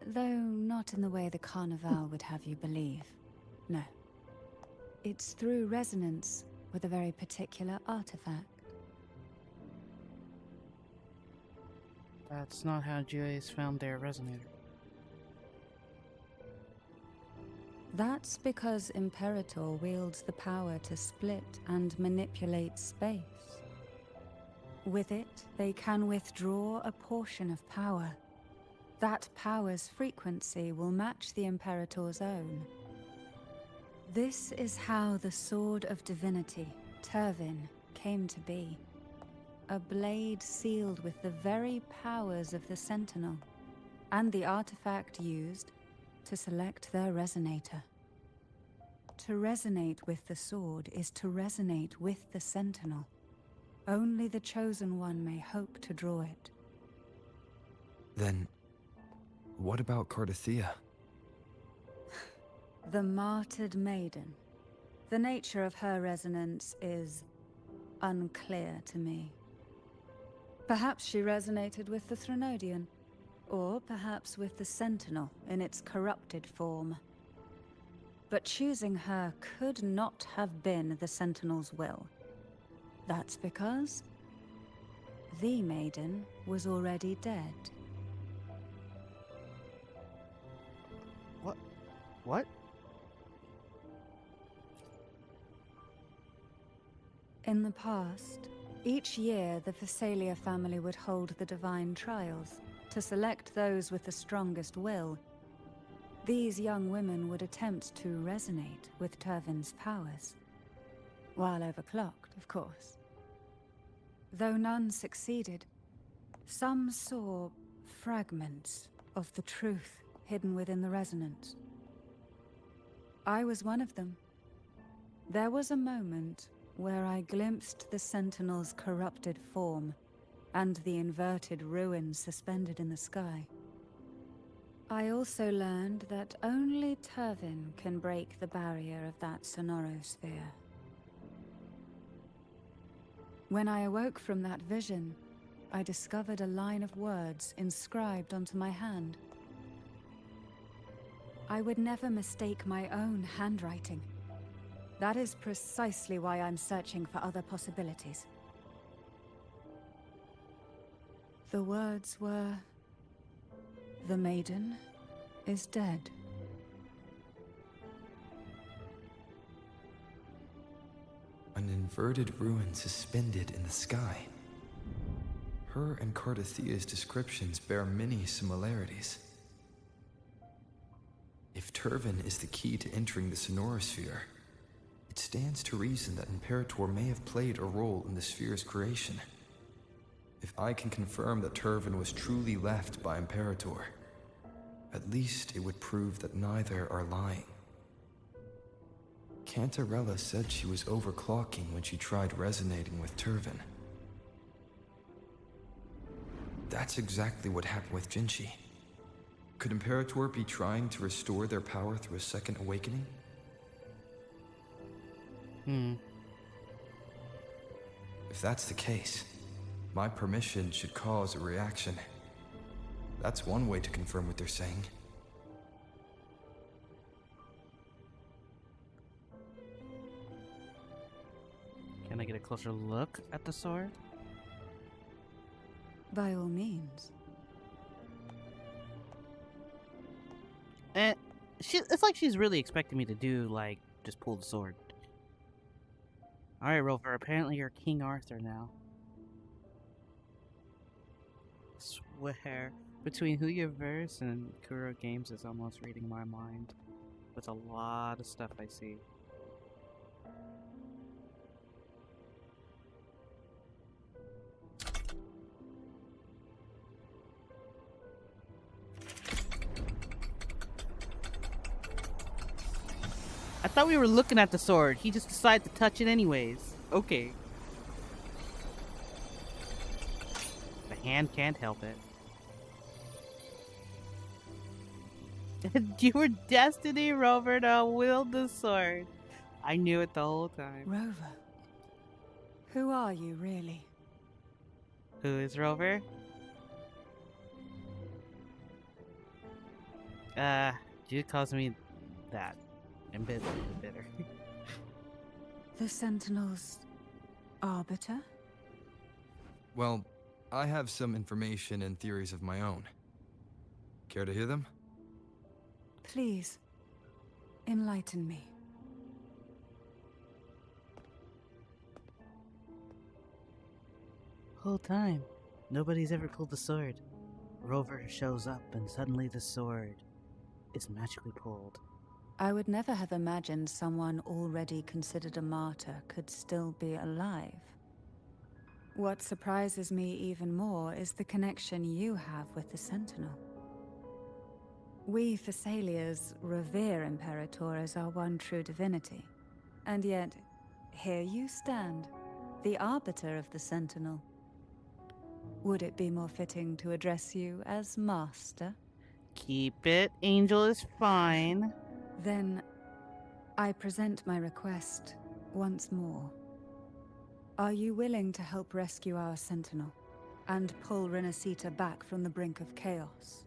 though not in the way the Carnival would have you believe. No. It's through resonance with a very particular artifact. That's not how Julius found their resonator. That's because Imperator wields the power to split and manipulate space. With it, they can withdraw a portion of power. That power's frequency will match the Imperator's own. This is how the Sword of Divinity, Turvin, came to be. A blade sealed with the very powers of the Sentinel. and the artifact used to select their resonator. To resonate with the sword is to resonate with the Sentinel. Only the Chosen One may hope to draw it. Then, what about Cardathea? The martyred maiden. The nature of her resonance is unclear to me. Perhaps she resonated with the Threnodian, or perhaps with the Sentinel in its corrupted form. But choosing her could not have been the Sentinel's will. That's because the maiden was already dead. What? In the past, each year the Phasalia family would hold the Divine Trials to select those with the strongest will. These young women would attempt to resonate with Turvin's powers. While overclocked, of course. Though none succeeded, some saw fragments of the truth hidden within the resonance. I was one of them. There was a moment where I glimpsed the Sentinel's corrupted form and the inverted ruins suspended in the sky. I also learned that only Turvin can break the barrier of that sonorosphere. When I awoke from that vision, I discovered a line of words inscribed onto my hand. I would never mistake my own handwriting. That is precisely why I'm searching for other possibilities. The words were, "The maiden is dead." An inverted ruin suspended in the sky. Her and Cardathea's descriptions bear many similarities. If Turvin is the key to entering the sonorosphere, it stands to reason that Imperator may have played a role in the sphere's creation. If I can confirm that Turvin was truly left by Imperator, at least it would prove that neither are lying. Cantarella said she was overclocking when she tried resonating with Turvin. That's exactly what happened with Jinchi. Could Imperator be trying to restore their power through a second awakening? If that's the case, my permission should cause a reaction. That's one way to confirm what they're saying. Can I get a closer look at the sword? By all means. And it's like she's really expecting me to do, like, just pull the sword. Alright, Rover, apparently you're King Arthur now. Swear, between Who You Verse and Kuro Games is almost reading my mind. With a lot of stuff I see. I thought we were looking at the sword. He just decided to touch it anyways. Okay. The hand can't help it. You were Destiny, Rover, to wield the sword. I knew it the whole time. Rover. Who are you, really? Who is Rover? Jude calls me that. I'm bitter. The Sentinel's arbiter? Well, I have some information and theories of my own. Care to hear them? Please, enlighten me. Whole time, nobody's ever pulled the sword. Rover shows up and suddenly the sword is magically pulled. I would never have imagined someone already considered a martyr could still be alive. What surprises me even more is the connection you have with the Sentinel. We Thessalians revere Imperator as our one true divinity. And yet, here you stand, the arbiter of the Sentinel. Would it be more fitting to address you as Master? Keep it. Angel is fine. Then, I present my request once more. Are you willing to help rescue our Sentinel and pull Renacita back from the brink of chaos?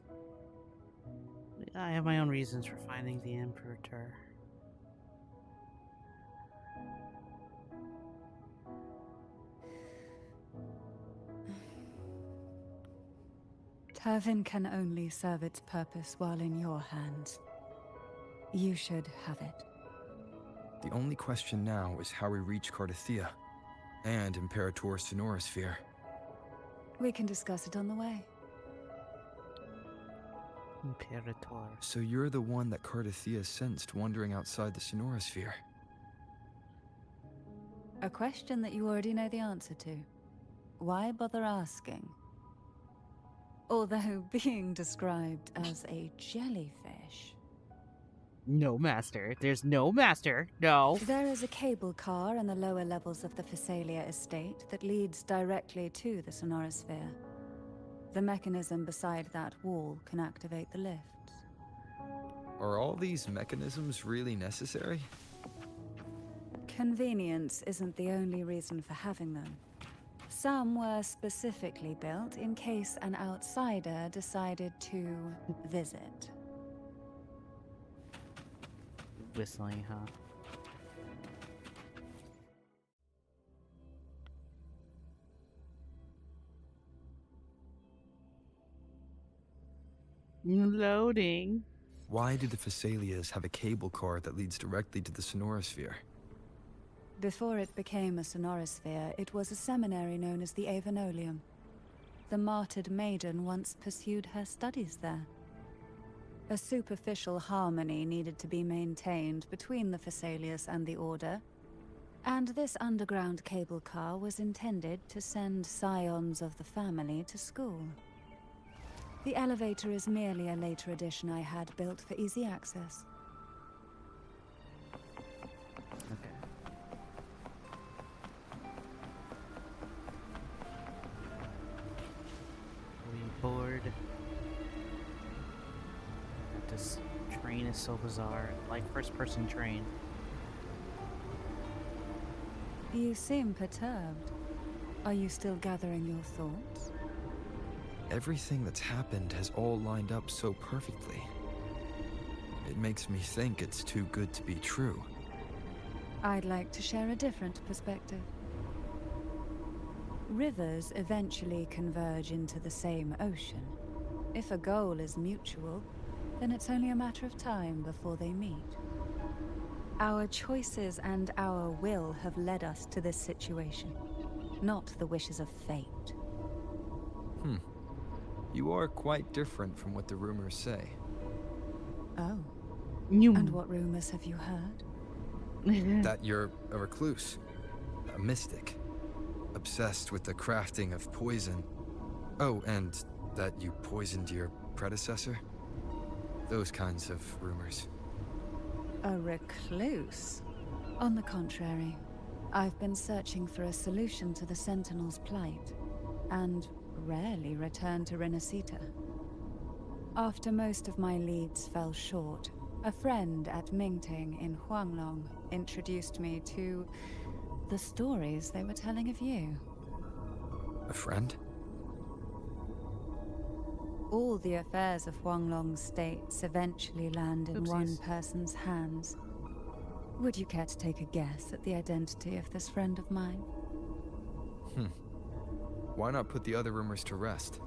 I have my own reasons for finding the Imperator. Turvin can only serve its purpose while in your hands. You should have it. The only question now is how we reach Cardathia and Imperator Sonorosphere. We can discuss it on the way. Imperator. So you're the one that Cardathia sensed wandering outside the Sonorosphere. A question that you already know the answer to. Why bother asking? Although being described as a jellyfish. No master. There's no master. No. There is a cable car in the lower levels of the Physalia estate that leads directly to the Sonorosphere. The mechanism beside that wall can activate the lifts. Are all these mechanisms really necessary? Convenience isn't the only reason for having them. Some were specifically built in case an outsider decided to visit. Whistling, huh? Loading. Why do the Phasalias have a cable car that leads directly to the Sonorosphere? Before it became a Sonorosphere, it was a seminary known as the Avenolium. The martyred maiden once pursued her studies there. A superficial harmony needed to be maintained between the Phasalias and the Order, and this underground cable car was intended to send scions of the family to school. The elevator is merely a later addition I had built for easy access. Okay. We board. This train is so bizarre. Like first-person train. You seem perturbed. Are you still gathering your thoughts? Everything that's happened has all lined up so perfectly. It makes me think it's too good to be true. I'd like to share a different perspective. Rivers eventually converge into the same ocean. If a goal is mutual, then it's only a matter of time before they meet. Our choices and our will have led us to this situation, not the wishes of fate. You are quite different from what the rumors say. Oh. And what rumors have you heard? That you're a recluse, a mystic, obsessed with the crafting of poison. Oh, and that you poisoned your predecessor? Those kinds of rumors. A recluse? On the contrary, I've been searching for a solution to the Sentinel's plight, and rarely return to Renacita. After most of my leads fell short, a friend at Mingting in Huanglong introduced me to the stories they were telling of you. A friend? All the affairs of Huanglong's states eventually land in one Oopsies. person's hands. Would you care to take a guess at the identity of this friend of mine? Why not put the other rumors to rest?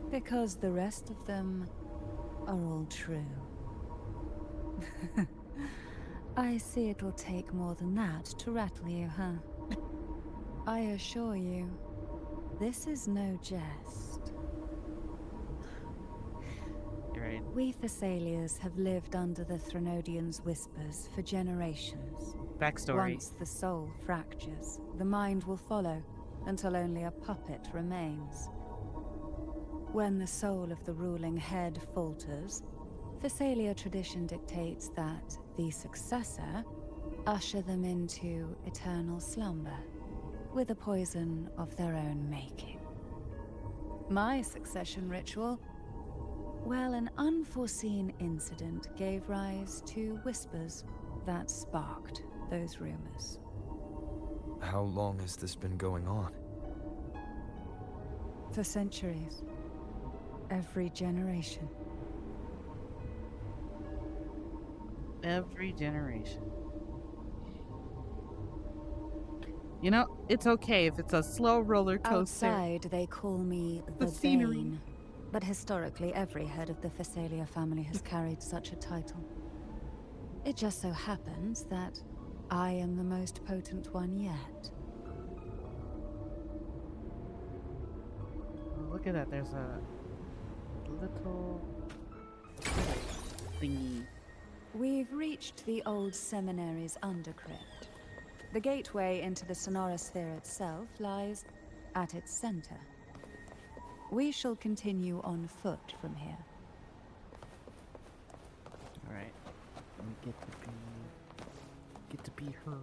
Because the rest of them are all true. I see it'll take more than that to rattle you, huh? I assure you, this is no jest. You're right. We Thessalians have lived under the Threnodians' whispers for generations. Backstory. Once the soul fractures, the mind will follow, until only a puppet remains. When the soul of the ruling head falters, Phasalia tradition dictates that the successor usher them into eternal slumber with a poison of their own making. My succession ritual? Well, an unforeseen incident gave rise to whispers that sparked those rumors. How long has this been going on? For centuries. Every generation. Every generation. You know, it's okay if it's a slow roller coaster. Outside, they call me The the scenery. Bane. But historically, every head of the Phasalia family has carried such a title. It just so happens that I am the most potent one yet. Oh, look at that. There's a little thingy. We've reached the old seminary's undercrypt. The gateway into the Sonorosphere itself lies at its center. We shall continue on foot from here. Alright. Let me get to be her.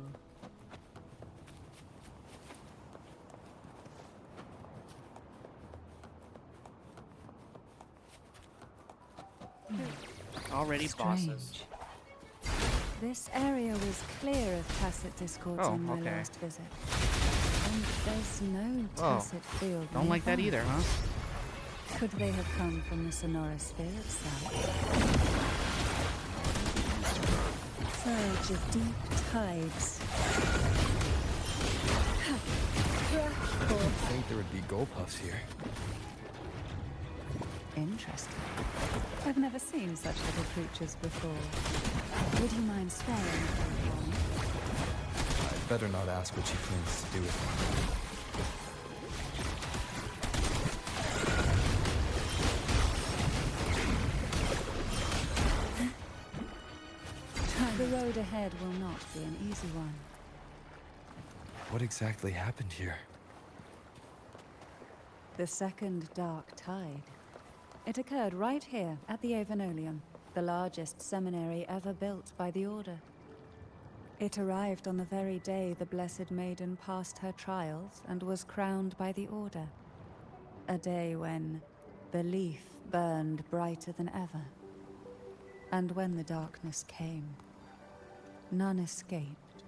Already bosses. Strange. This area was clear of tacit discords Oh, on my okay. last visit. And there's no Oh, tacit field. Don't like that nearby. either, huh? Could they have come from the Sonorosphere itself? Surge of deep tides. I think there would be gull puffs here. Interesting. I've never seen such little creatures before. Would you mind swearing for me? I'd better not ask what she plans to do with them. The road ahead will not be an easy one. What exactly happened here? The second dark tide. It occurred right here at the Avenolium, the largest seminary ever built by the Order. It arrived on the very day the Blessed Maiden passed her trials and was crowned by the Order. A day when belief burned brighter than ever. And when the darkness came, none escaped.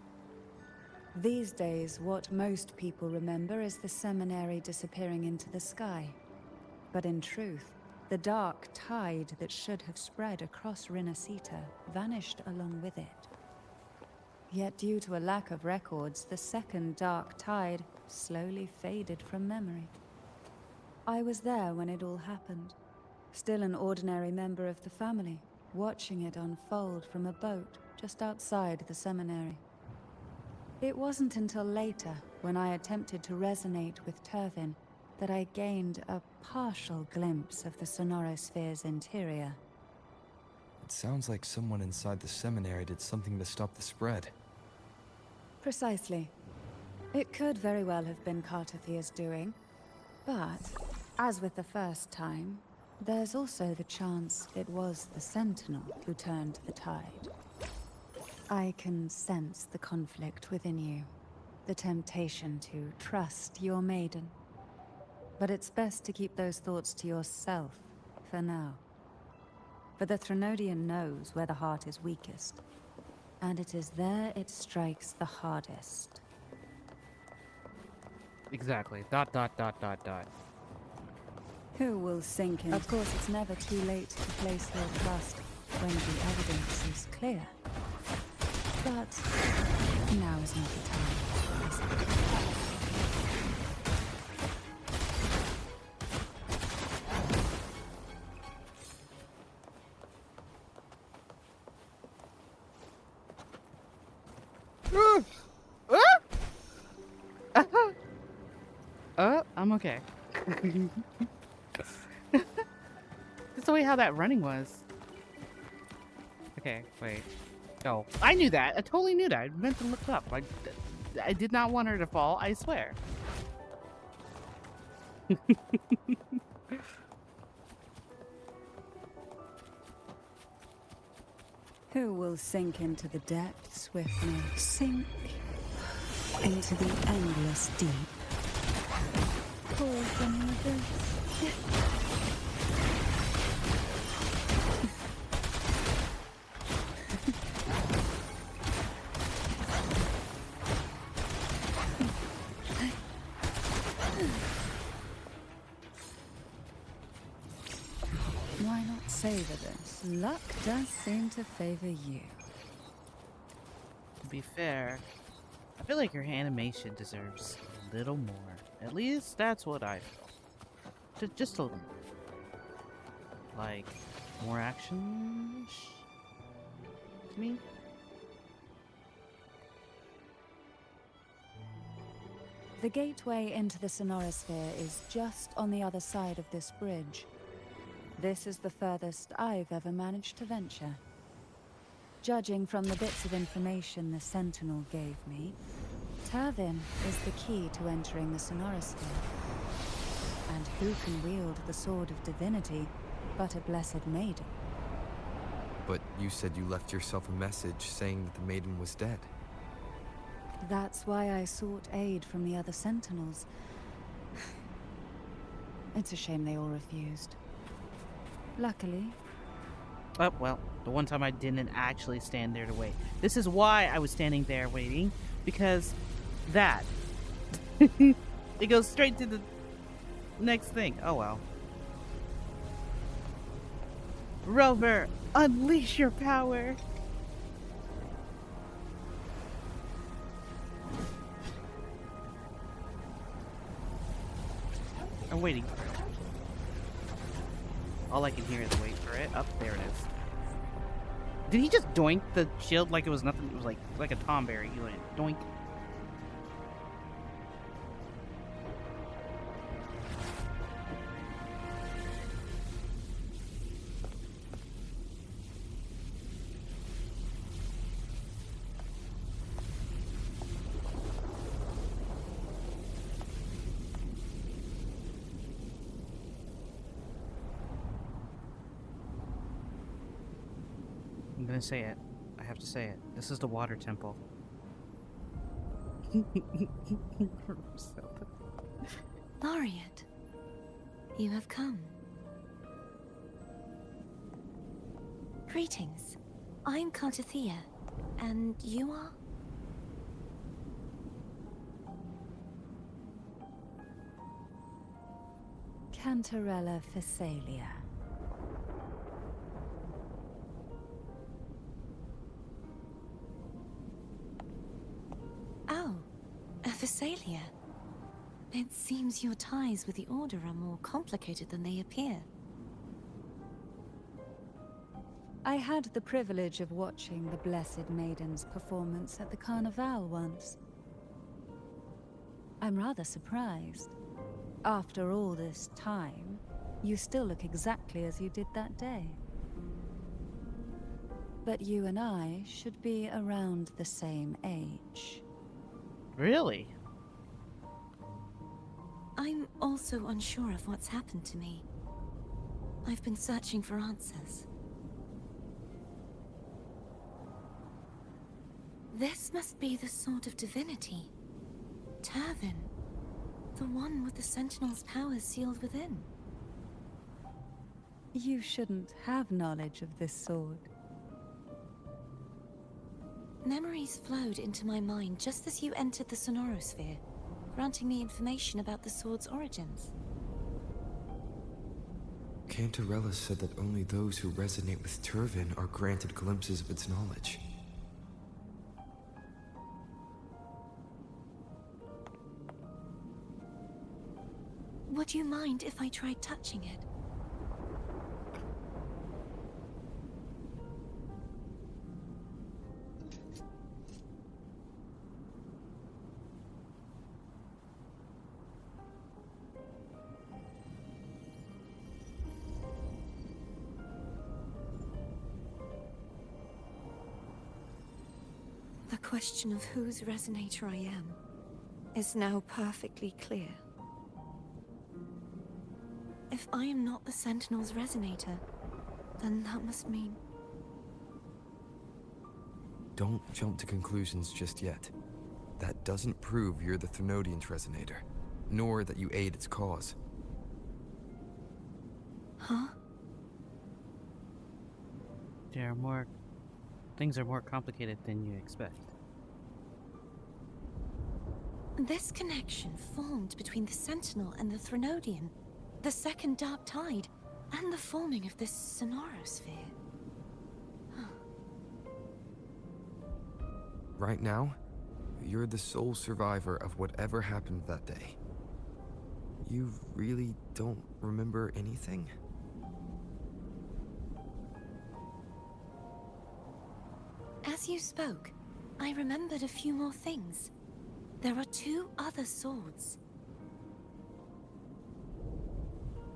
These days, what most people remember is the seminary disappearing into the sky. But in truth, the dark tide that should have spread across Rinasita vanished along with it. Yet due to a lack of records, the second dark tide slowly faded from memory. I was there when it all happened, still an ordinary member of the family, watching it unfold from a boat just outside the seminary. It wasn't until later, when I attempted to resonate with Turvin, that I gained a partial glimpse of the Sonorosphere's interior. It sounds like someone inside the seminary did something to stop the spread. Precisely. It could very well have been Cartathia's doing, but, as with the first time, there's also the chance it was the Sentinel who turned the tide. I can sense the conflict within you, the temptation to trust your maiden. But it's best to keep those thoughts to yourself, for now. For the Threnodian knows where the heart is weakest, and it is there it strikes the hardest. Exactly. ... Who will sink in? Of course, it's never too late to place your trust when the evidence is clear. But now is not the time, is it? I'm okay. That's the way how that running was. Okay, wait. Oh, I knew that. I totally knew that. I meant to look up. I did not want her to fall, I swear. Who will sink into the depths with me? Sink into the endless deep. Call from the abyss. Why not savor this? Luck does seem to favor you. To be fair, I feel like your animation deserves a little more. At least that's what I feel. Just a little more. Like, more action to me. The gateway into the Sonorosphere is just on the other side of this bridge. This is the furthest I've ever managed to venture. Judging from the bits of information the Sentinel gave me, Turvin is the key to entering the Sonorosphere. And who can wield the Sword of Divinity but a blessed maiden? But you said you left yourself a message saying that the maiden was dead. That's why I sought aid from the other Sentinels. It's a shame they all refused. Luckily. Oh, well, the one time I didn't actually stand there to wait. This is why I was standing there waiting, because that. It goes straight to the next thing. Oh, well. Rover, unleash your power. I'm waiting for it. All I can hear is wait for it. Up there it is. Did he just doink the shield like it was nothing? It was like a Tomberry. He went doink. I'm gonna say it. I have to say it. This is the water temple. Laureate, you have come. Greetings. I'm Cartathea, and you are? Cantarella Phasalia. Oh, a Phasalia. It seems your ties with the Order are more complicated than they appear. I had the privilege of watching the Blessed Maiden's performance at the Carnival once. I'm rather surprised. After all this time, you still look exactly as you did that day. But you and I should be around the same age. Really? I'm also unsure of what's happened to me. I've been searching for answers. This must be the Sword of Divinity. Turvin. The one with the Sentinel's powers sealed within. You shouldn't have knowledge of this sword. Memories flowed into my mind just as you entered the Sonorosphere, granting me information about the sword's origins. Cantarella said that only those who resonate with Turvin are granted glimpses of its knowledge. Would you mind if I tried touching it? The question of whose resonator I am is now perfectly clear. If I am not the Sentinel's resonator, then that must mean... don't jump to conclusions just yet. That doesn't prove you're the Thermodian's resonator, nor that you aid its cause. Huh? Things are more complicated than you expect. This connection formed between the Sentinel and the Thermodian, the second Dark Tide, and the forming of this Sonorosphere. Right now, you're the sole survivor of whatever happened that day. You really don't remember anything? As you spoke, I remembered a few more things. There are 2 other swords.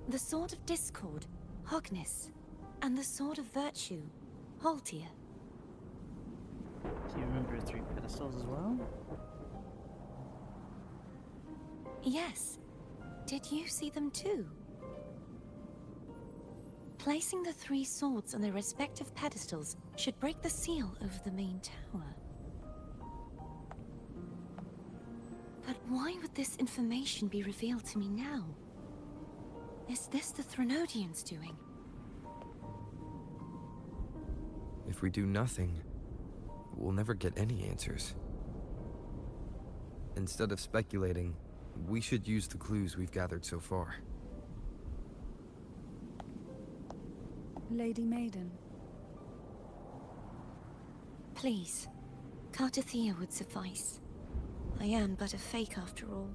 The Sword of Discord, Hognis, and the Sword of Virtue, Haltia. Do you remember 3 pedestals as well? Yes. Did you see them too? Placing the 3 swords on their respective pedestals should break the seal over the main tower. But why would this information be revealed to me now? Is this the Thermodian's doing? If we do nothing, we'll never get any answers. Instead of speculating, we should use the clues we've gathered so far. Lady Maiden. Please, Cartathea would suffice. I am but a fake after all.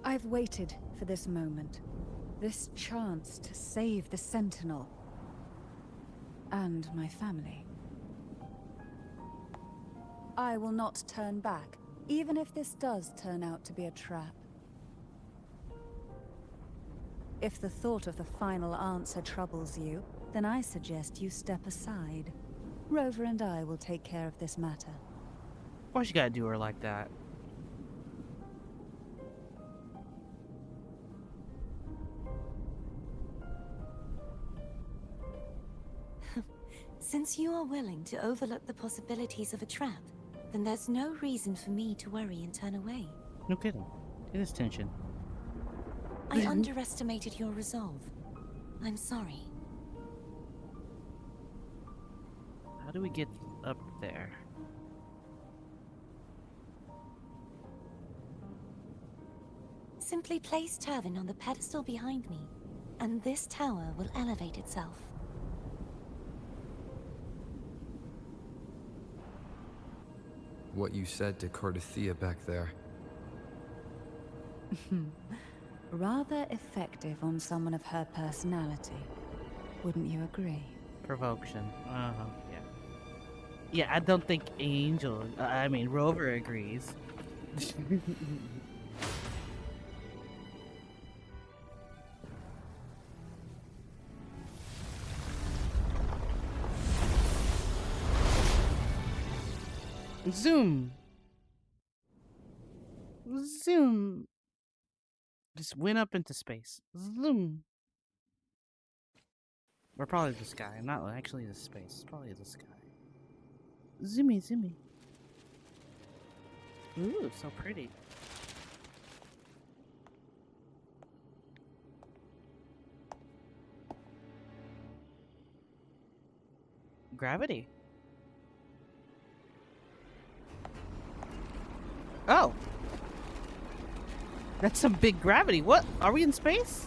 I've waited for this moment. This chance to save the Sentinel. And my family. I will not turn back, even if this does turn out to be a trap. If the thought of the final answer troubles you, then I suggest you step aside. Rover and I will take care of this matter. Why you gotta do her like that? Since you are willing to overlook the possibilities of a trap, then there's no reason for me to worry and turn away. No kidding. It is tension. I underestimated your resolve. I'm sorry. How do we get up there? Simply place Turvin on the pedestal behind me, and this tower will elevate itself. What you said to Cartathea back there. Rather effective on someone of her personality. Wouldn't you agree? Provocation. Yeah. Yeah, I don't think Rover agrees. Zoom. Zoom. Just went up into space. Zoom. Or probably the sky. Not actually the space. Probably the sky. Zoomy, zoomy. Ooh, so pretty. Gravity. Oh. That's some big gravity. What? Are we in space?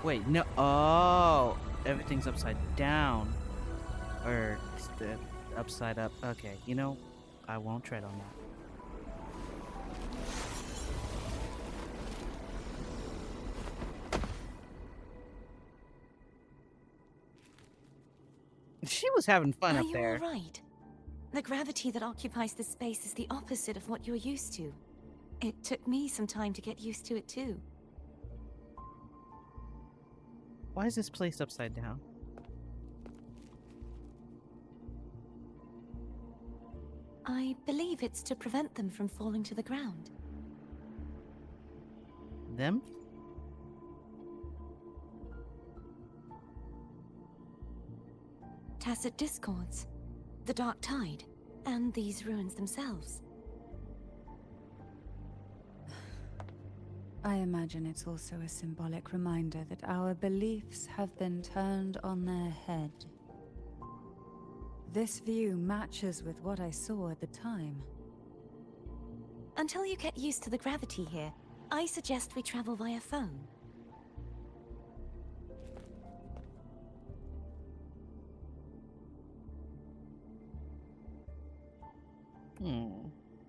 Wait, no. Oh. Everything's upside down. Or upside up. Okay, you know, I won't tread on that. She was having fun up there. Are you all right? The gravity that occupies this space is the opposite of what you're used to. It took me some time to get used to it too. Why is this place upside down? I believe it's to prevent them from falling to the ground. Them? Tacit discords, the Dark Tide, and these ruins themselves. I imagine it's also a symbolic reminder that our beliefs have been turned on their head. This view matches with what I saw at the time. Until you get used to the gravity here, I suggest we travel via phone.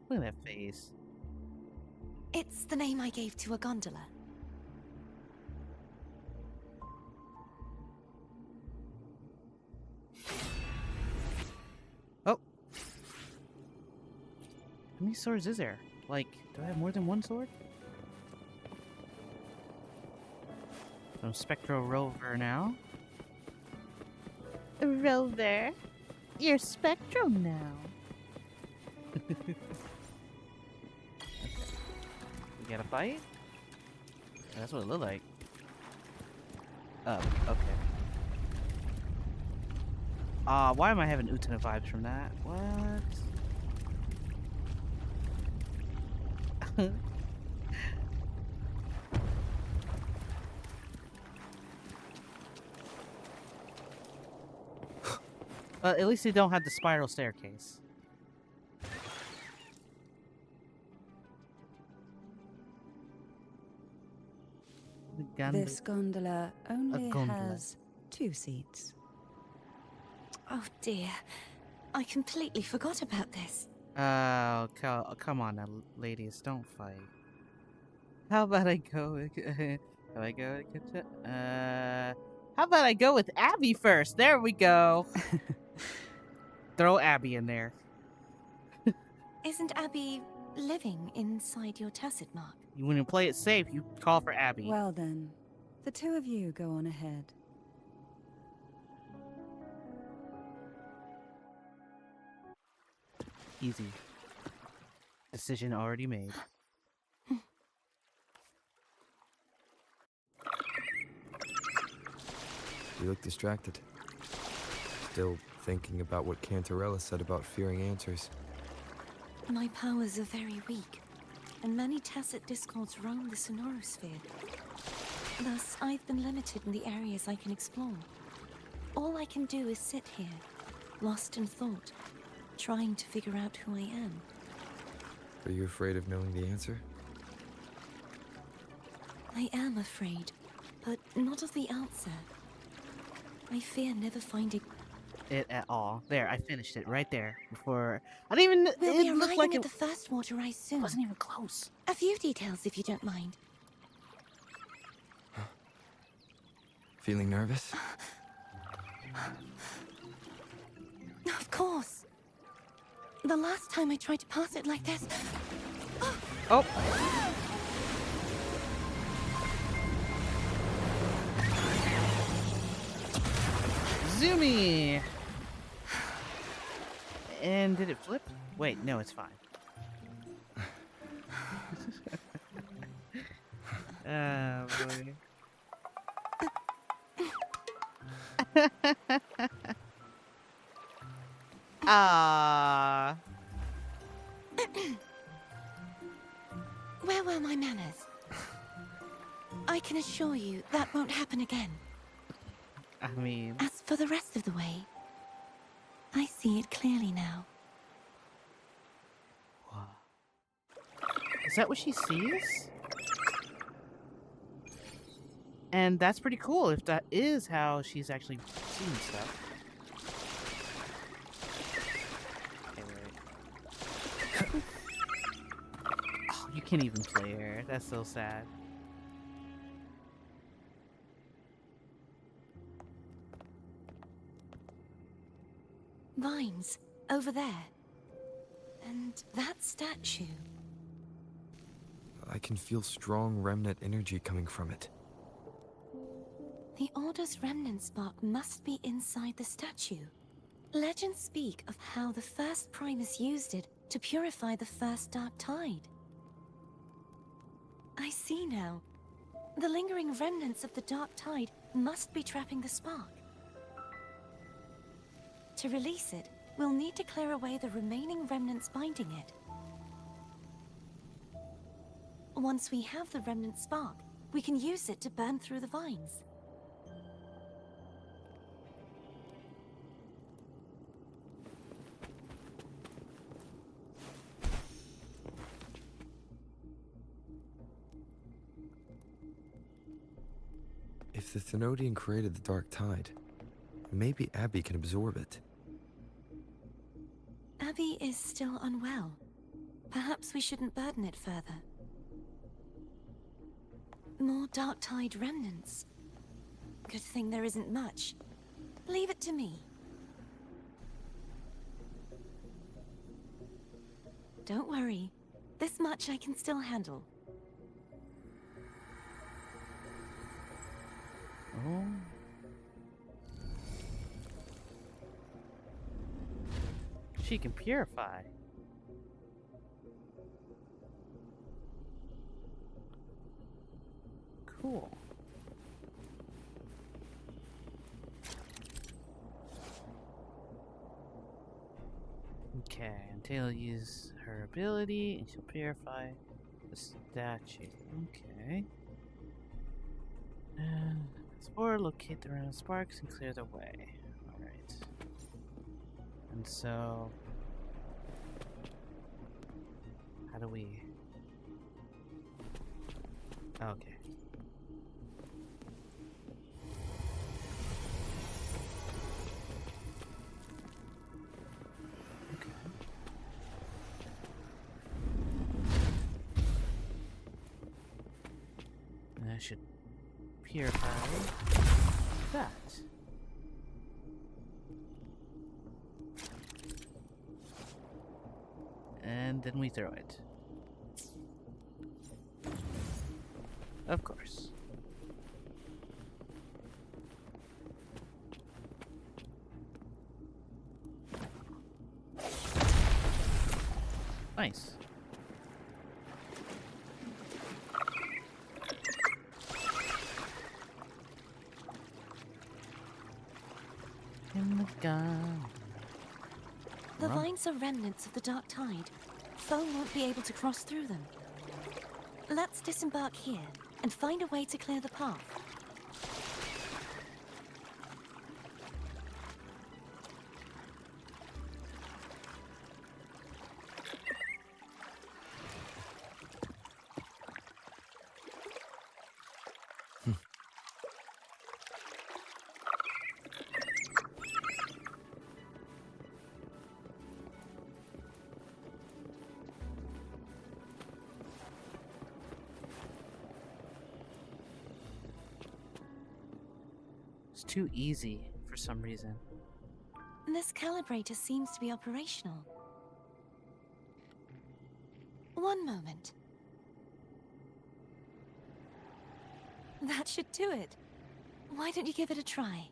Look at that face. It's the name I gave to a gondola. Oh. How many swords is there? Like, do I have more than one sword? I'm Spectral Rover now. Rover, you're spectral now. We got a fight? That's what it looked like. Oh, okay. Why am I having Utana vibes from that? What? At least they don't have the spiral staircase. This gondola only gondola. has 2 seats. Oh dear, I completely forgot about this. Oh, come on now, ladies, don't fight. How about I go? How I go? How about I go with Abby first? There we go. Throw Abby in there. Isn't Abby living inside your tacit mark? You wouldn't play it safe. You call for Abby. Well then, the 2 of you go on ahead. Easy. Decision already made. You look distracted. Still thinking about what Cantarella said about fearing answers. My powers are very weak, and many tacit discords roam the Sonorosphere. Thus, I've been limited in the areas I can explore. All I can do is sit here, lost in thought, trying to figure out who I am. Are you afraid of knowing the answer? I am afraid, but not of the answer. I fear never finding It at all. There, I finished it right there. Before I didn't even. We'll it be looked arriving like at it the first water rise soon. wasn't even close. A few details, if you don't mind. Feeling nervous? Of course. The last time I tried to pass it like this... Oh. Zoomy! And did it flip? Wait, no, it's fine. Oh, boy. Ah. Where were my manners? I can assure you that won't happen again. I mean, As for the rest of the way, I see it clearly now. is that what she sees? And that's pretty cool if that is how she's actually seeing stuff. Okay, wait. Oh, you can't even play her. That's so sad. Vines, over there. And that statue. I can feel strong remnant energy coming from it. The Order's remnant spark must be inside the statue. Legends speak of how the first Primus used it to purify the first Dark Tide. I see now. The lingering remnants of the dark tide must be trapping the spark. To release it, we'll need to clear away the remaining remnants binding it. Once we have the remnant spark, we can use it to burn through the vines. If the Thenodian created the dark tide, maybe Abby can absorb it. Abby is still unwell. Perhaps we shouldn't burden it further. More dark tide remnants. Good thing there isn't much. Leave it to me. Don't worry. This much I can still handle. Oh. She can purify. Cool. Okay, until you use her ability and she'll purify the statue. Okay. And explore, locate the random sparks, and clear the way. Alright. And so... how do we... okay. Okay. And I should purify that. And then we throw it. Of course. Nice. In the gun. The vines are remnants of the dark tide. Foe won't be able to cross through them. Let's disembark here and find a way to clear the path. It's too easy for some reason. This calibrator seems to be operational. One moment. That should do it. Why don't you give it a try?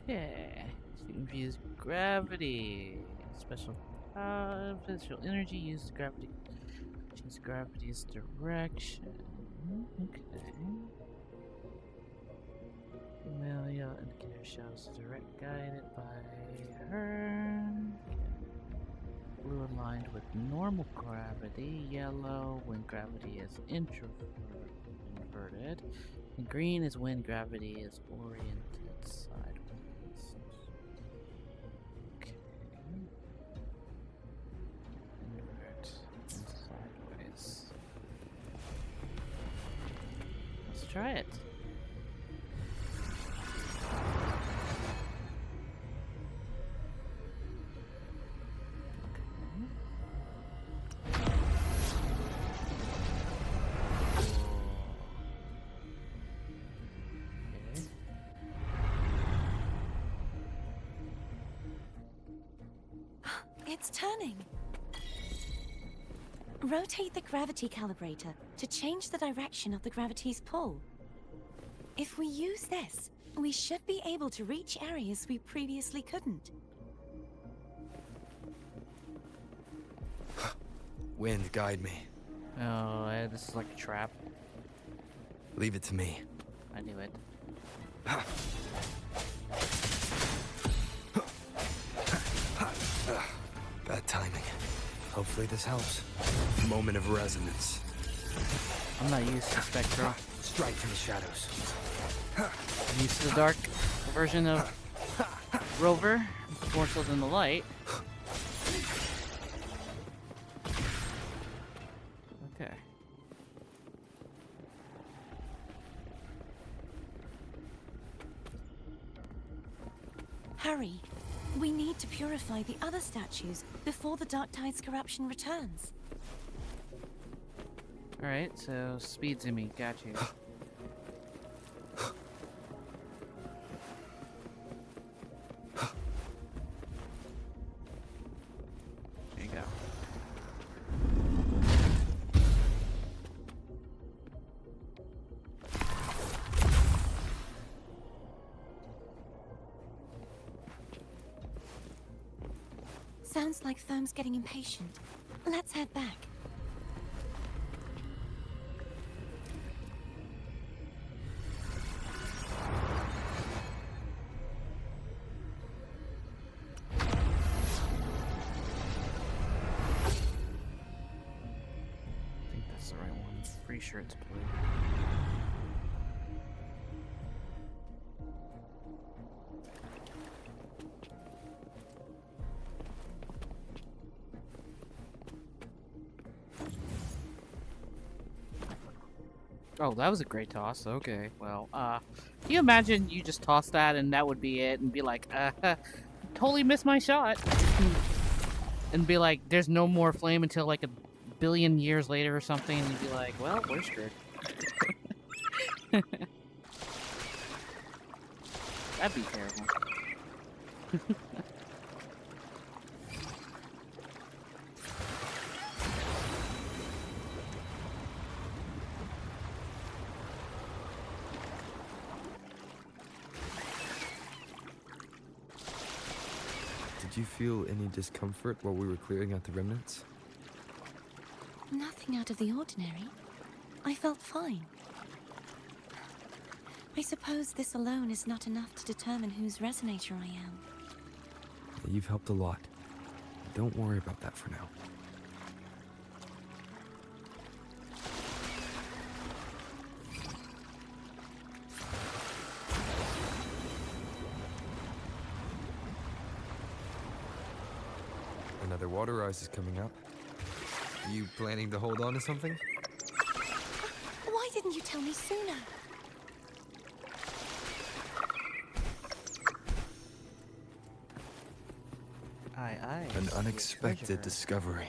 Okay. So you can use gravity. Special physical energy, use gravity. Change gravity's direction. Okay. Amelia indicator shows direct guided by her. Blue aligned with normal gravity. Yellow when gravity is inverted. And green is when gravity is oriented sideways. Okay. Invert and sideways. Let's try it. It's turning. Rotate the gravity calibrator to change the direction of the gravity's pull. If we use this, we should be able to reach areas we previously couldn't. Wind, guide me. Oh, this is like a trap. Leave it to me. I knew it. Bad timing. Hopefully this helps. Moment of resonance. I'm not used to Spectro. Strike from the shadows. I'm used to the dark version of Rover, more so than the light. Okay. Hurry. We need to purify the other statues before the Dark Tide's corruption returns. Alright, so speed to me, got you. There you go. Sounds like Foam's getting impatient. Let's head back. I think that's the right one. Pretty sure it's blue. Oh, that was a great toss. Okay, well, can you imagine you just toss that and that would be it and be like, totally missed my shot. And be like, there's no more flame until like 1 billion years later or something, and you'd be like, well, we're screwed. That'd be terrible. Did you feel any discomfort while we were clearing out the remnants? Nothing out of the ordinary. I felt fine. I suppose this alone is not enough to determine whose resonator I am. You've helped a lot. Don't worry about that for now. Another water rise is coming up. You planning to hold on to something? Why didn't you tell me sooner? Aye, aye. An unexpected Treasure. discovery.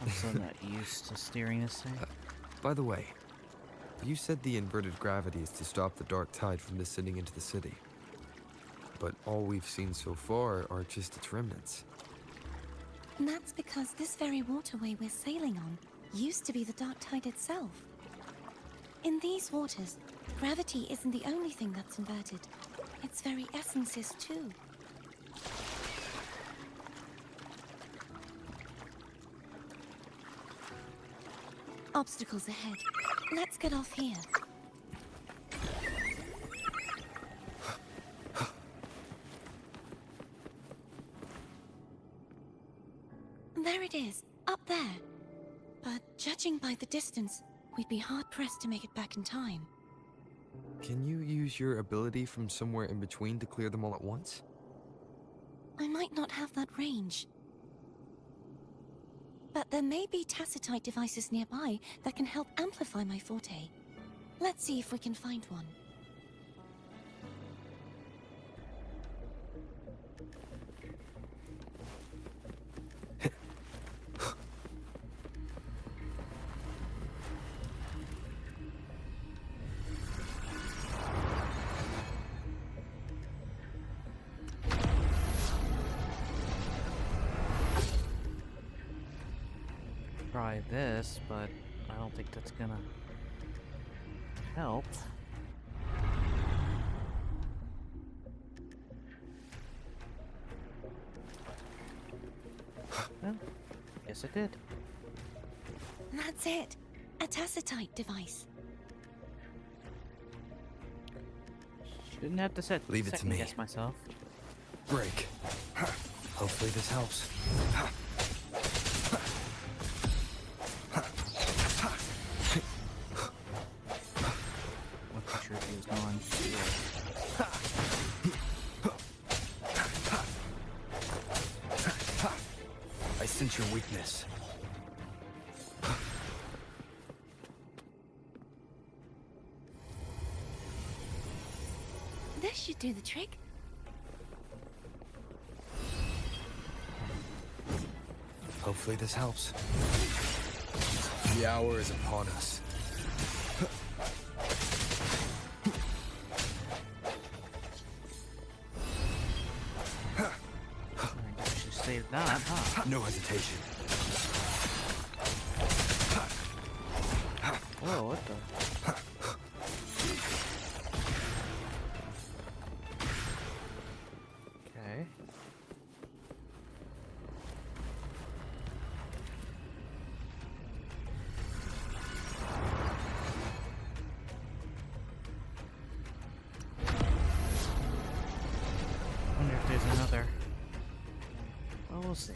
I'm so not used to steering this thing. By the way, you said the inverted gravity is to stop the dark tide from descending into the city. But all we've seen so far are just its remnants. And that's because this very waterway we're sailing on used to be the Dark Tide itself. In these waters, gravity isn't the only thing that's inverted. Its very essence is too. Obstacles ahead. Let's get off here. There it is, up there. But judging by the distance, we'd be hard-pressed to make it back in time. Can you use your ability from somewhere in between to clear them all at once? I might not have that range. But there may be tacitite devices nearby that can help amplify my forte. Let's see if we can find one. Try this, but I don't think that's gonna help. Well, guess it did. That's it. A tacitite device. Shouldn't have to Leave it to me. guess myself. Break. Hopefully this helps. What picture he was going? I sense your weakness. This should do the trick. Hopefully this helps. The hour is upon us. I guess I should save that, huh? No hesitation. Whoa, what the? Okay. Wonder if there's another. Well, we'll see.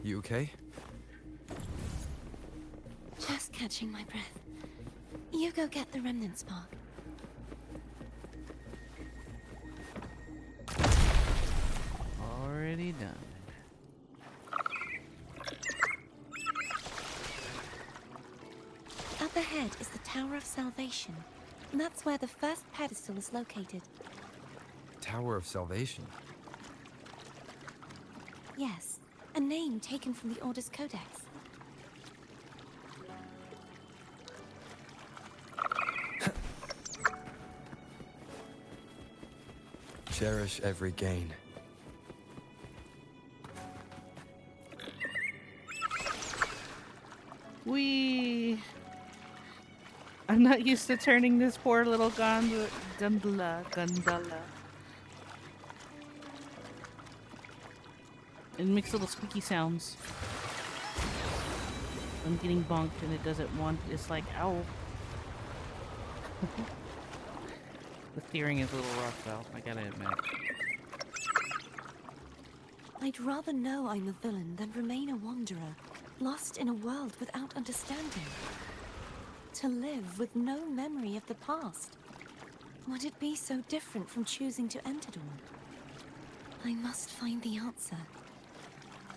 You okay? Just catching my breath. You go get the remnant spark. Already done. Up ahead is the Tower of Salvation. That's where the first pedestal is located. Tower of Salvation. Yes, a name taken from the Order's Codex. Cherish every gain. I'm not used to turning this poor little gondola. It makes little squeaky sounds. I'm getting bonked and it doesn't want. It's like, ow. The steering is a little rough though, I gotta admit. I'd rather know I'm a villain than remain a wanderer, lost in a world without understanding. To live with no memory of the past. Would it be so different from choosing to enter Dawn? I must find the answer.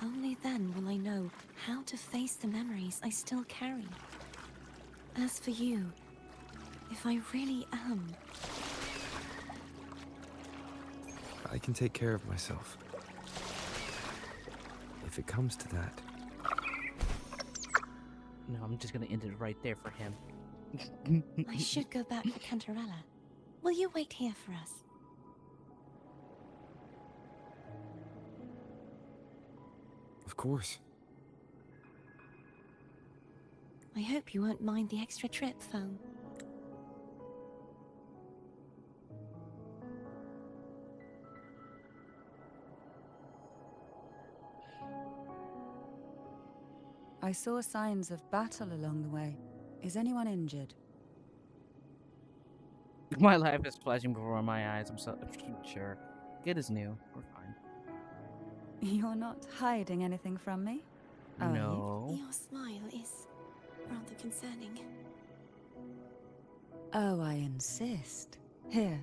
Only then will I know how to face the memories I still carry. As for you, if I really am... I can take care of myself. If it comes to that. No, I'm just gonna end it right there for him. I should go back for Cantarella. Will you wait here for us? Of course. I hope you won't mind the extra trip, Foam. I saw signs of battle along the way. Is anyone injured? My life is flashing before my eyes. I'm so sure. Good as new. We're fine. You're not hiding anything from me? Are you? No. Your smile is rather concerning. Oh, I insist. Here,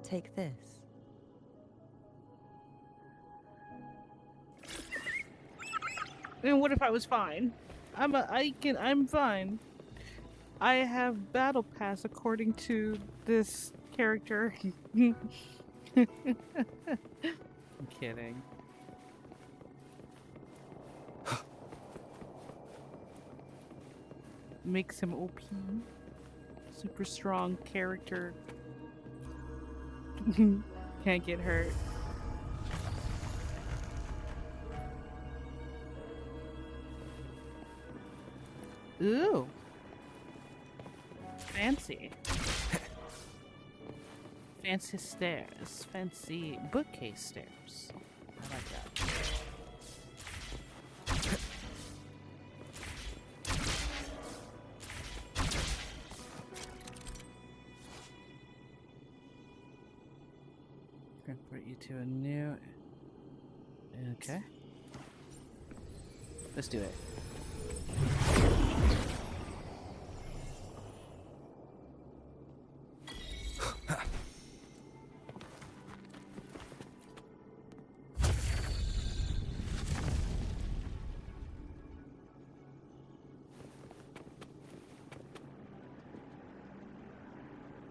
take this. And what if I was fine? I'm fine. I have battle pass according to this character. I'm kidding. Makes him OP. Super strong character. Can't get hurt. Ooh. Fancy. Fancy stairs. Fancy bookcase stairs. I like that. Gonna put you to a new. Okay. Let's do it.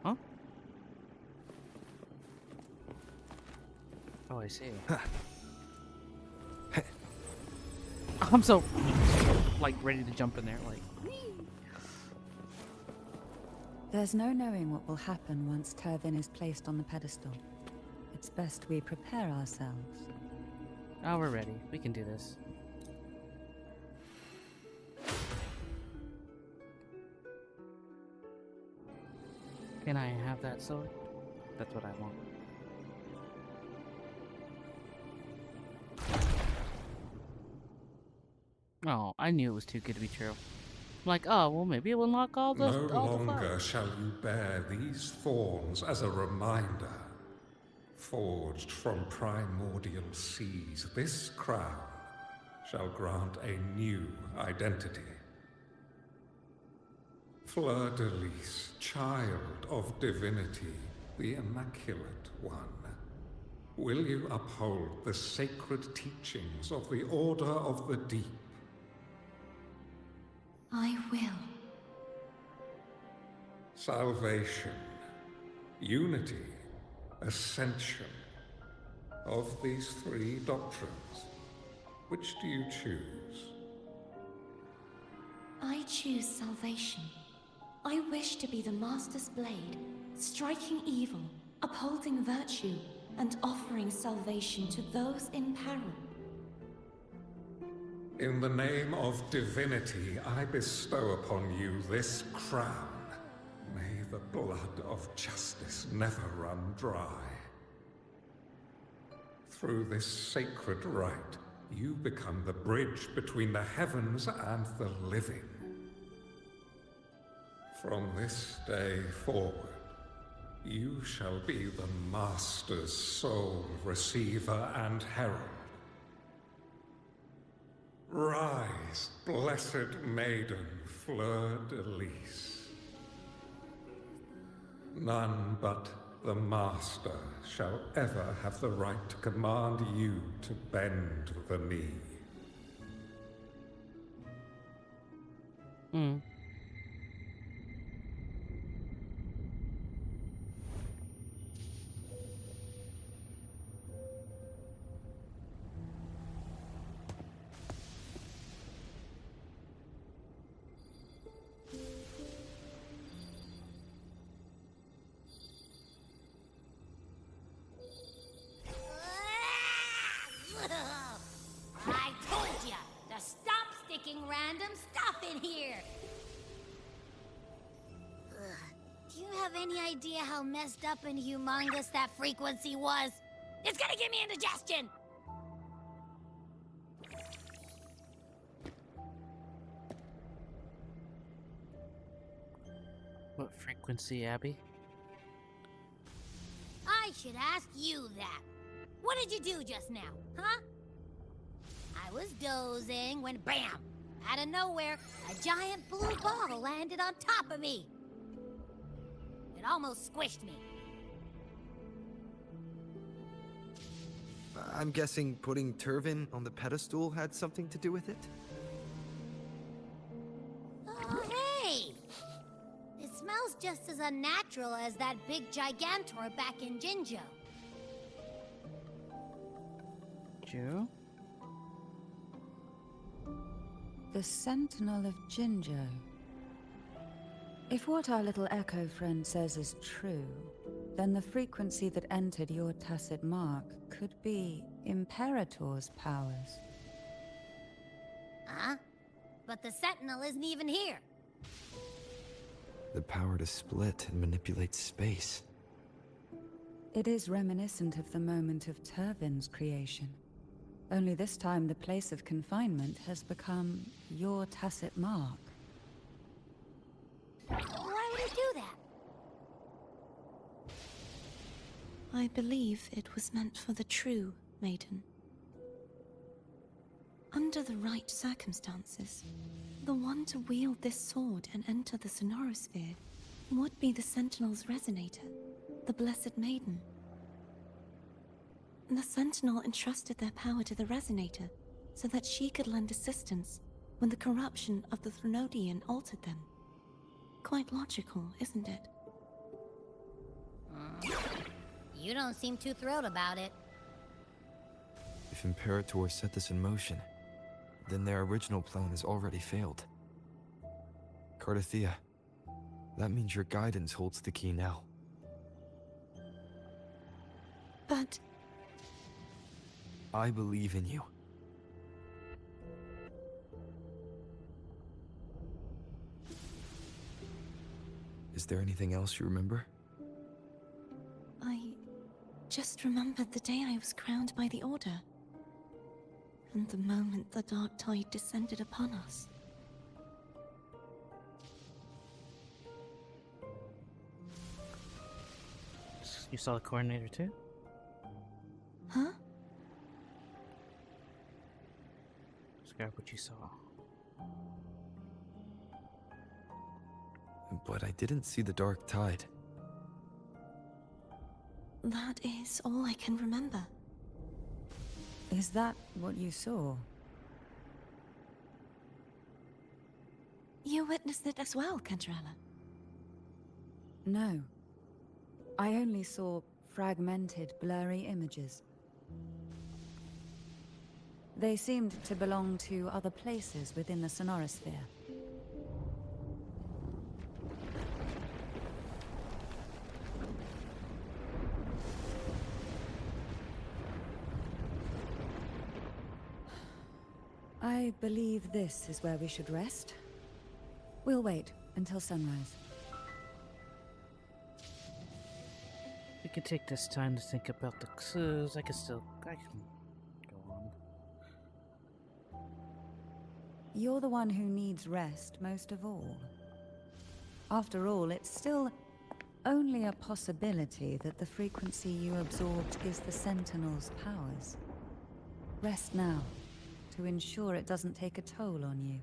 Huh? Oh, I see. I'm so like ready to jump in there, like. There's no knowing what will happen once Turvin is placed on the pedestal. It's best we prepare ourselves. Oh, we're ready. We can do this. Can I have that sword? That's what I want. Oh, I knew it was too good to be true. I'm like, oh, well, maybe it will unlock all the. No all the longer fun. shall you bear these thorns as a reminder. Forged from primordial seas, this crown shall grant a new identity. Fleur-de-Lis, child of divinity, the Immaculate One. Will you uphold the sacred teachings of the Order of the Deep? I will. Salvation, unity, ascension. Of these three doctrines, which do you choose? I choose salvation. I wish to be the Master's blade, striking evil, upholding virtue, and offering salvation to those in peril. In the name of divinity, I bestow upon you this crown. May the blood of justice never run dry. Through this sacred rite, you become the bridge between the heavens and the living. From this day forward, you shall be the Master's sole receiver and herald. Rise, blessed maiden Fleur-de-Lis. None but the Master shall ever have the right to command you to bend the knee. I told ya to stop sticking random stuff in here. Do you have any idea how messed up and humongous that frequency was? It's gonna give me indigestion. What frequency, Abby? I should ask you that. What did you do just now, huh? I was dozing when bam! Out of nowhere, a giant blue ball landed on top of me. It almost squished me. I'm guessing putting Turvin on the pedestal had something to do with it? Oh, hey! It smells just as unnatural as that big gigantor back in Jinjo. Joe? The Sentinel of Jinjo. If what our little echo friend says is true, then the frequency that entered your tacit mark could be Imperator's powers. Huh? But the Sentinel isn't even here. The power to split and manipulate space. It is reminiscent of the moment of Turvin's creation. Only this time the place of confinement has become your tacit mark. Why would he do that? I believe it was meant for the true maiden. Under the right circumstances, the one to wield this sword and enter the Sonorosphere would be the Sentinel's resonator, the Blessed Maiden. The Sentinel entrusted their power to the resonator so that she could lend assistance when the corruption of the Threnodian altered them. Quite logical, isn't it? You don't seem too thrilled about it. If Imperator set this in motion, then their original plan has already failed. Cardathea, that means your guidance holds the key now. But I believe in you. Is there anything else you remember? I just remembered the day I was crowned by the Order. And the moment the dark tide descended upon us. You saw the coordinator too? Huh? Describe what you saw. But I didn't see the dark tide. That is all I can remember. Is that what you saw? You witnessed it as well, Cantarella. No. I only saw fragmented, blurry images. They seemed to belong to other places within the Sonorosphere. I believe this is where we should rest. We'll wait until sunrise. We could take this time to think about the clues. I can go on. You're the one who needs rest most of all. After all, it's still only a possibility that the frequency you absorbed gives the Sentinel's powers. Rest now, to ensure it doesn't take a toll on you.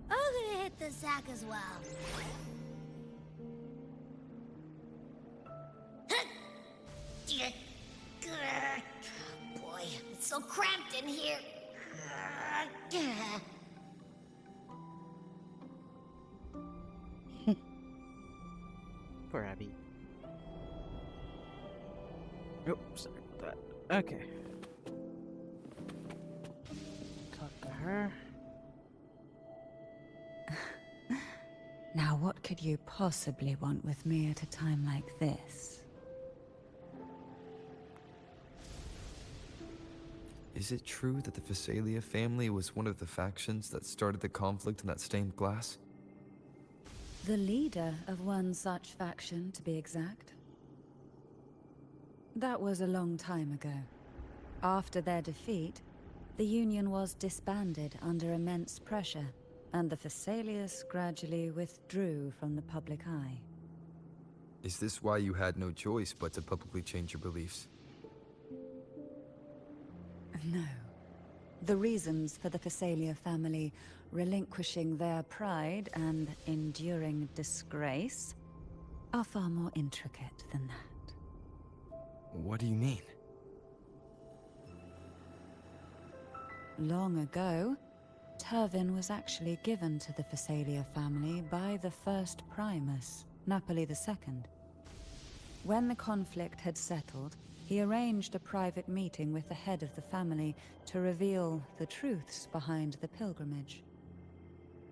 I'm gonna hit the sack as well. Boy, it's so cramped in here. Poor Abby. Oh, sorry about that. Okay. Talk to her. Now, what could you possibly want with me at a time like this? Is it true that the Physalia family was one of the factions that started the conflict in that stained glass? The leader of one such faction, to be exact. That was a long time ago. After their defeat, the Union was disbanded under immense pressure, and the Physalius gradually withdrew from the public eye. Is this why you had no choice but to publicly change your beliefs? No. The reasons for the Physalia family relinquishing their pride and enduring disgrace are far more intricate than that. What do you mean? long ago, Turvin was actually given to the Phasalia family by the first Primus, Napoli II. When the conflict had settled, he arranged a private meeting with the head of the family to reveal the truths behind the pilgrimage.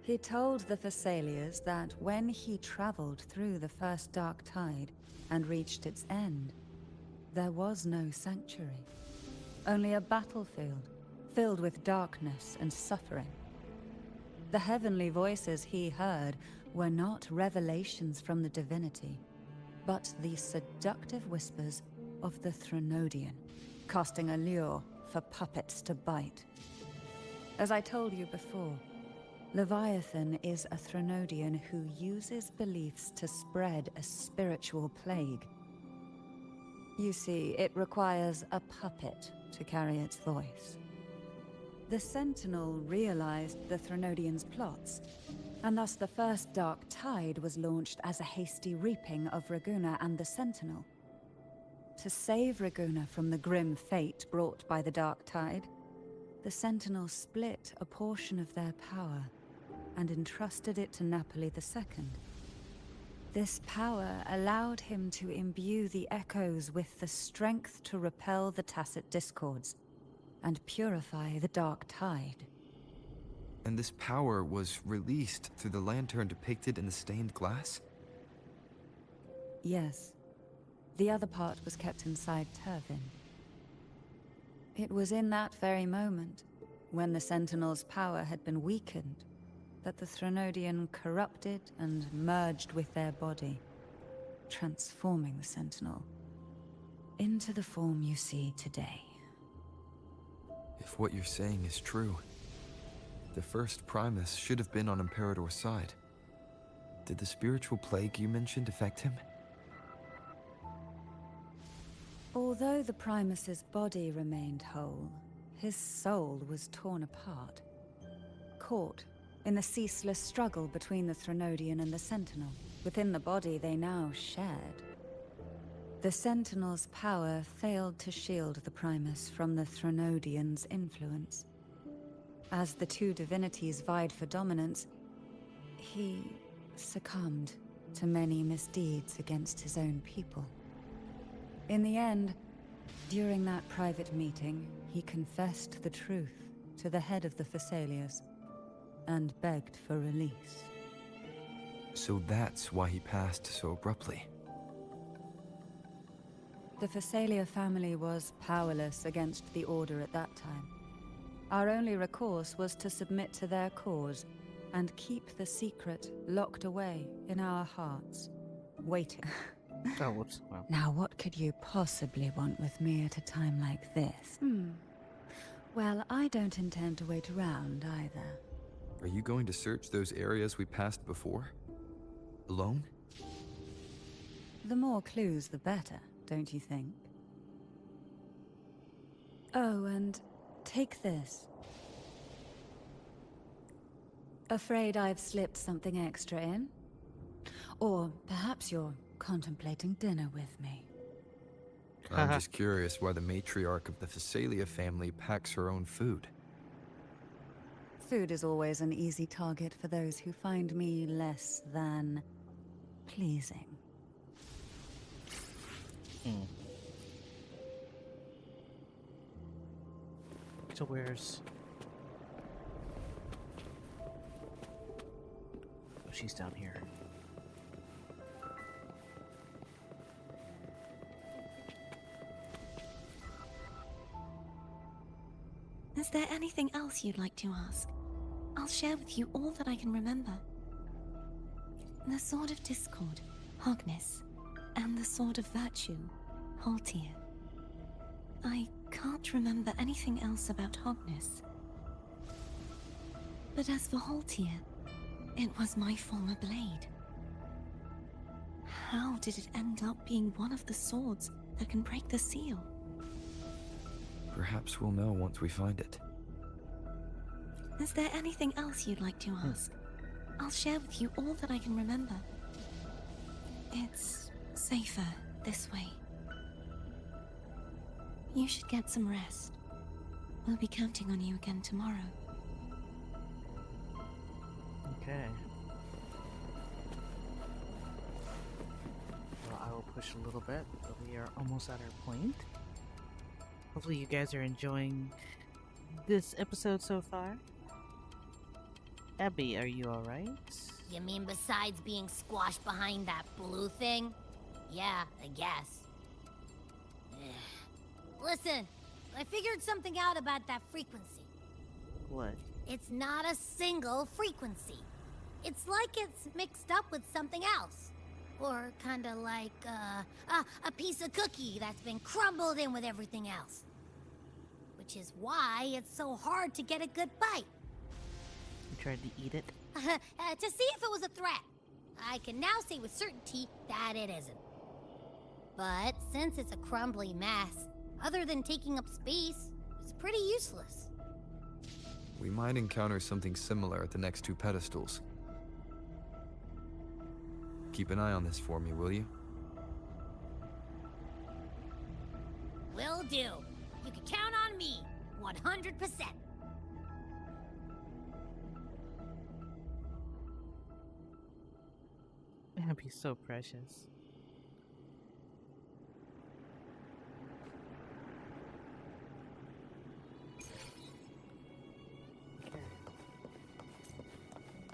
He told the Phasalias that when he traveled through the first dark tide and reached its end, there was no sanctuary, only a battlefield filled with darkness and suffering. The heavenly voices he heard were not revelations from the divinity, but the seductive whispers of the Threnodian, casting a lure for puppets to bite. As I told you before, Leviathan is a Threnodian who uses beliefs to spread a spiritual plague. You see, it requires a puppet to carry its voice. The Sentinel realized the Threnodian's plots, and thus the first Dark Tide was launched as a hasty reaping of Raguna and the Sentinel. To save Raguna from the grim fate brought by the Dark Tide, the Sentinel split a portion of their power and entrusted it to Napoli II. This power allowed him to imbue the echoes with the strength to repel the Tacit Discords and purify the Dark Tide. And this power was released through the lantern depicted in the stained glass? Yes. The other part was kept inside Turvin. It was in that very moment, when the Sentinel's power had been weakened, that the Threnodian corrupted and merged with their body, transforming the Sentinel into the form you see today. If what you're saying is true, the first Primus should have been on Imperator's side. Did the spiritual plague you mentioned affect him? Although the Primus's body remained whole, his soul was torn apart, caught in the ceaseless struggle between the Threnodian and the Sentinel. Within the body they now shared. The Sentinel's power failed to shield the Primus from the Threnodian's influence. As the two divinities vied for dominance, he succumbed to many misdeeds against his own people. In the end, during that private meeting, he confessed the truth to the head of the Phasalias and begged for release. So that's why he passed so abruptly. The Phasalia family was powerless against the Order at that time. Our only recourse was to submit to their cause and keep the secret locked away in our hearts, waiting. Oh, whoops. Wow. Now, what could you possibly want with me at a time like this? Well, I don't intend to wait around either. Are you going to search those areas we passed before? Alone? The more clues, the better, don't you think? Oh, and take this. Afraid I've slipped something extra in? Or perhaps you're contemplating dinner with me. I'm just curious why the matriarch of the Phasalia family packs her own food. Food is always an easy target for those who find me less than pleasing. So where's... Oh, she's down here. Is there anything else you'd like to ask? I'll share with you all that I can remember. The Sword of Discord, Hogness, and the Sword of Virtue, Haltier. I can't remember anything else about Hogness. But as for Haltier, it was my former blade. How did it end up being one of the swords that can break the seal? Perhaps we'll know once we find it. Is there anything else you'd like to ask? I'll share with you all that I can remember. It's safer this way. You should get some rest. We'll be counting on you again tomorrow. Okay. Well, I will push a little bit, but we are almost at our point. Hopefully you guys are enjoying this episode so far. Abby, are you alright? You mean besides being squashed behind that blue thing? Yeah, I guess. Listen, I figured something out about that frequency. What? It's not a single frequency. It's like it's mixed up with something else. Or kinda like, a piece of cookie that's been crumbled in with everything else. Which is why it's so hard to get a good bite. You tried to eat it? To see if it was a threat. I can now say with certainty that it isn't. But since it's a crumbly mess, other than taking up space, it's pretty useless. We might encounter something similar at the next two pedestals. Keep an eye on this for me, will you? Will do. You can count on me, 100%. Abby's so precious.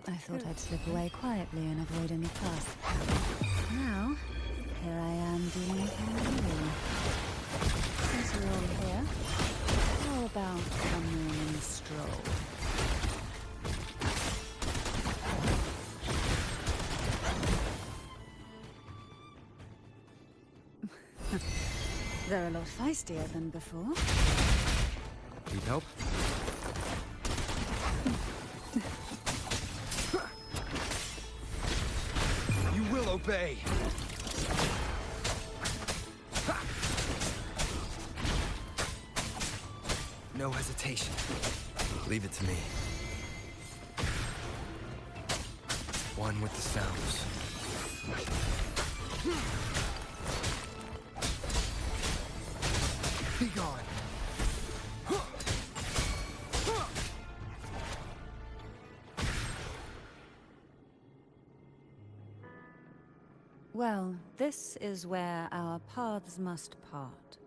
I thought I'd slip away quietly and avoid any fuss. Now, here I am dealing with you. Since you're all here, how about coming and stroll? They're a lot feistier than before. Need help? You will obey! No hesitation. Leave it to me. One with the sounds. Be gone. Well, this is where our paths must part.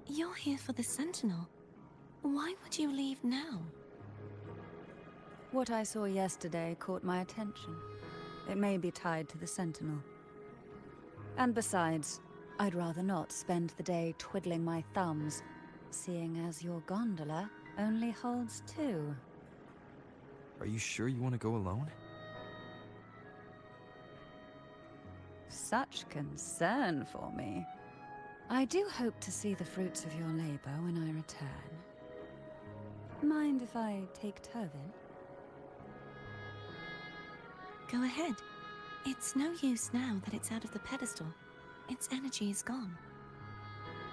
You're here for the Sentinel. Why would you leave now? What I saw yesterday caught my attention. It may be tied to the Sentinel. And besides, I'd rather not spend the day twiddling my thumbs, seeing as your gondola only holds two. Are you sure you want to go alone? Such concern for me. I do hope to see the fruits of your labor when I return. Mind if I take Turvin? Go ahead. It's no use now that it's out of the pedestal. Its energy is gone.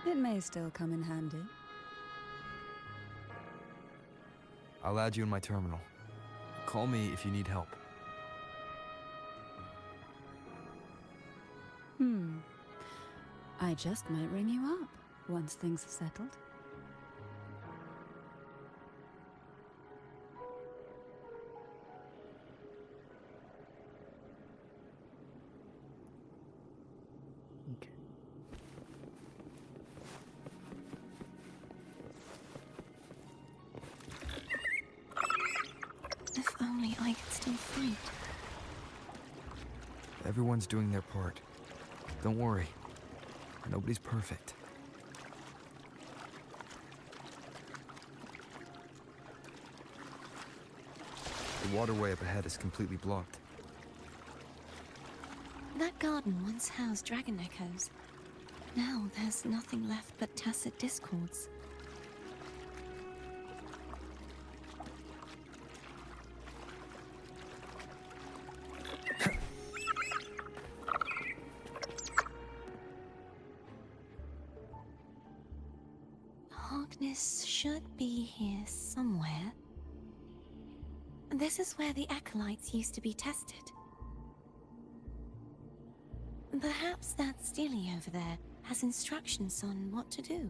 It may still come in handy. I'll add you in my terminal. Call me if you need help. I just might ring you up once things are settled. Okay. If only I could still fight. Everyone's doing their part. Don't worry. Nobody's perfect. The waterway up ahead is completely blocked. That garden once housed dragon echoes. Now there's nothing left but tacit discords. Harkness should be here somewhere. This is where the acolytes used to be tested. Perhaps that Steely over there has instructions on what to do.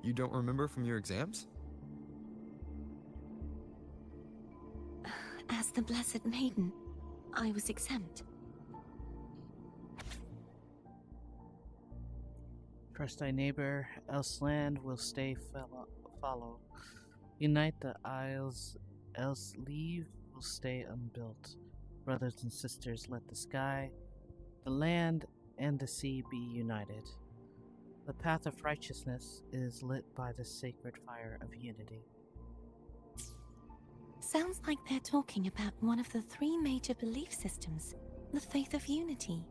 You don't remember from your exams? As the Blessed Maiden, I was exempt. Trust thy neighbor, else land will stay follow. Unite the isles, else leave will stay unbuilt. Brothers and sisters, let the sky, the land, and the sea be united. The path of righteousness is lit by the sacred fire of unity. Sounds like they're talking about one of the 3 major belief systems, the faith of unity.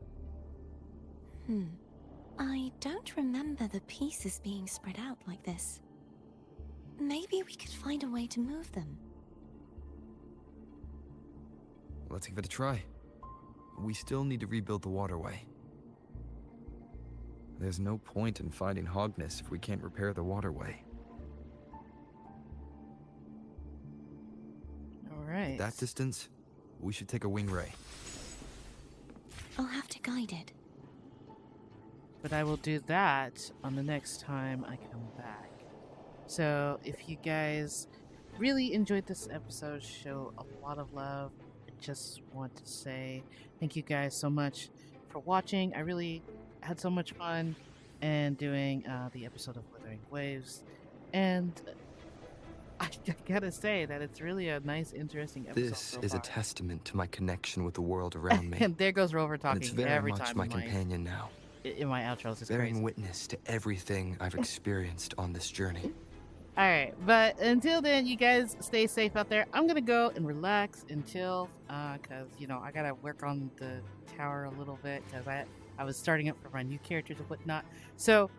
I don't remember the pieces being spread out like this. Maybe we could find a way to move them. Let's give it a try. We still need to rebuild the waterway. There's no point in fighting Hogness if we can't repair the waterway. Alright. At that distance, we should take a wing ray. I'll have to guide it. But I will do that on the next time I come back. So if you guys really enjoyed this episode, show a lot of love. I just want to say thank you guys so much for watching. I really had so much fun and doing the episode of Wuthering Waves. And I gotta say that it's really a nice, interesting episode. This so is far. a testament to my connection with the world around me. And there goes Rover And talking it's very every much time my in companion now. in my outros. It's Bearing crazy. witness to everything I've experienced on this journey. Alright, but until then, you guys stay safe out there. I'm gonna go and relax until, cause, you know, I gotta work on the tower a little bit, cause I was starting up for my new characters and whatnot. So,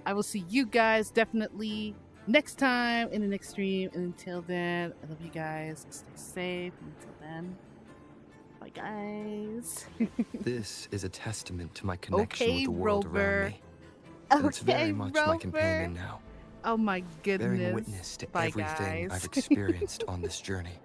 I will see you guys definitely next time in the next stream. And until then, I love you guys. Stay safe. Until then, bye guys. This is a testament to my connection Okay, with the world Rover. around me. And it's very Okay, much my Rover. companion now. Oh my goodness. Bearing witness to Bye, everything guys. I've experienced on this journey.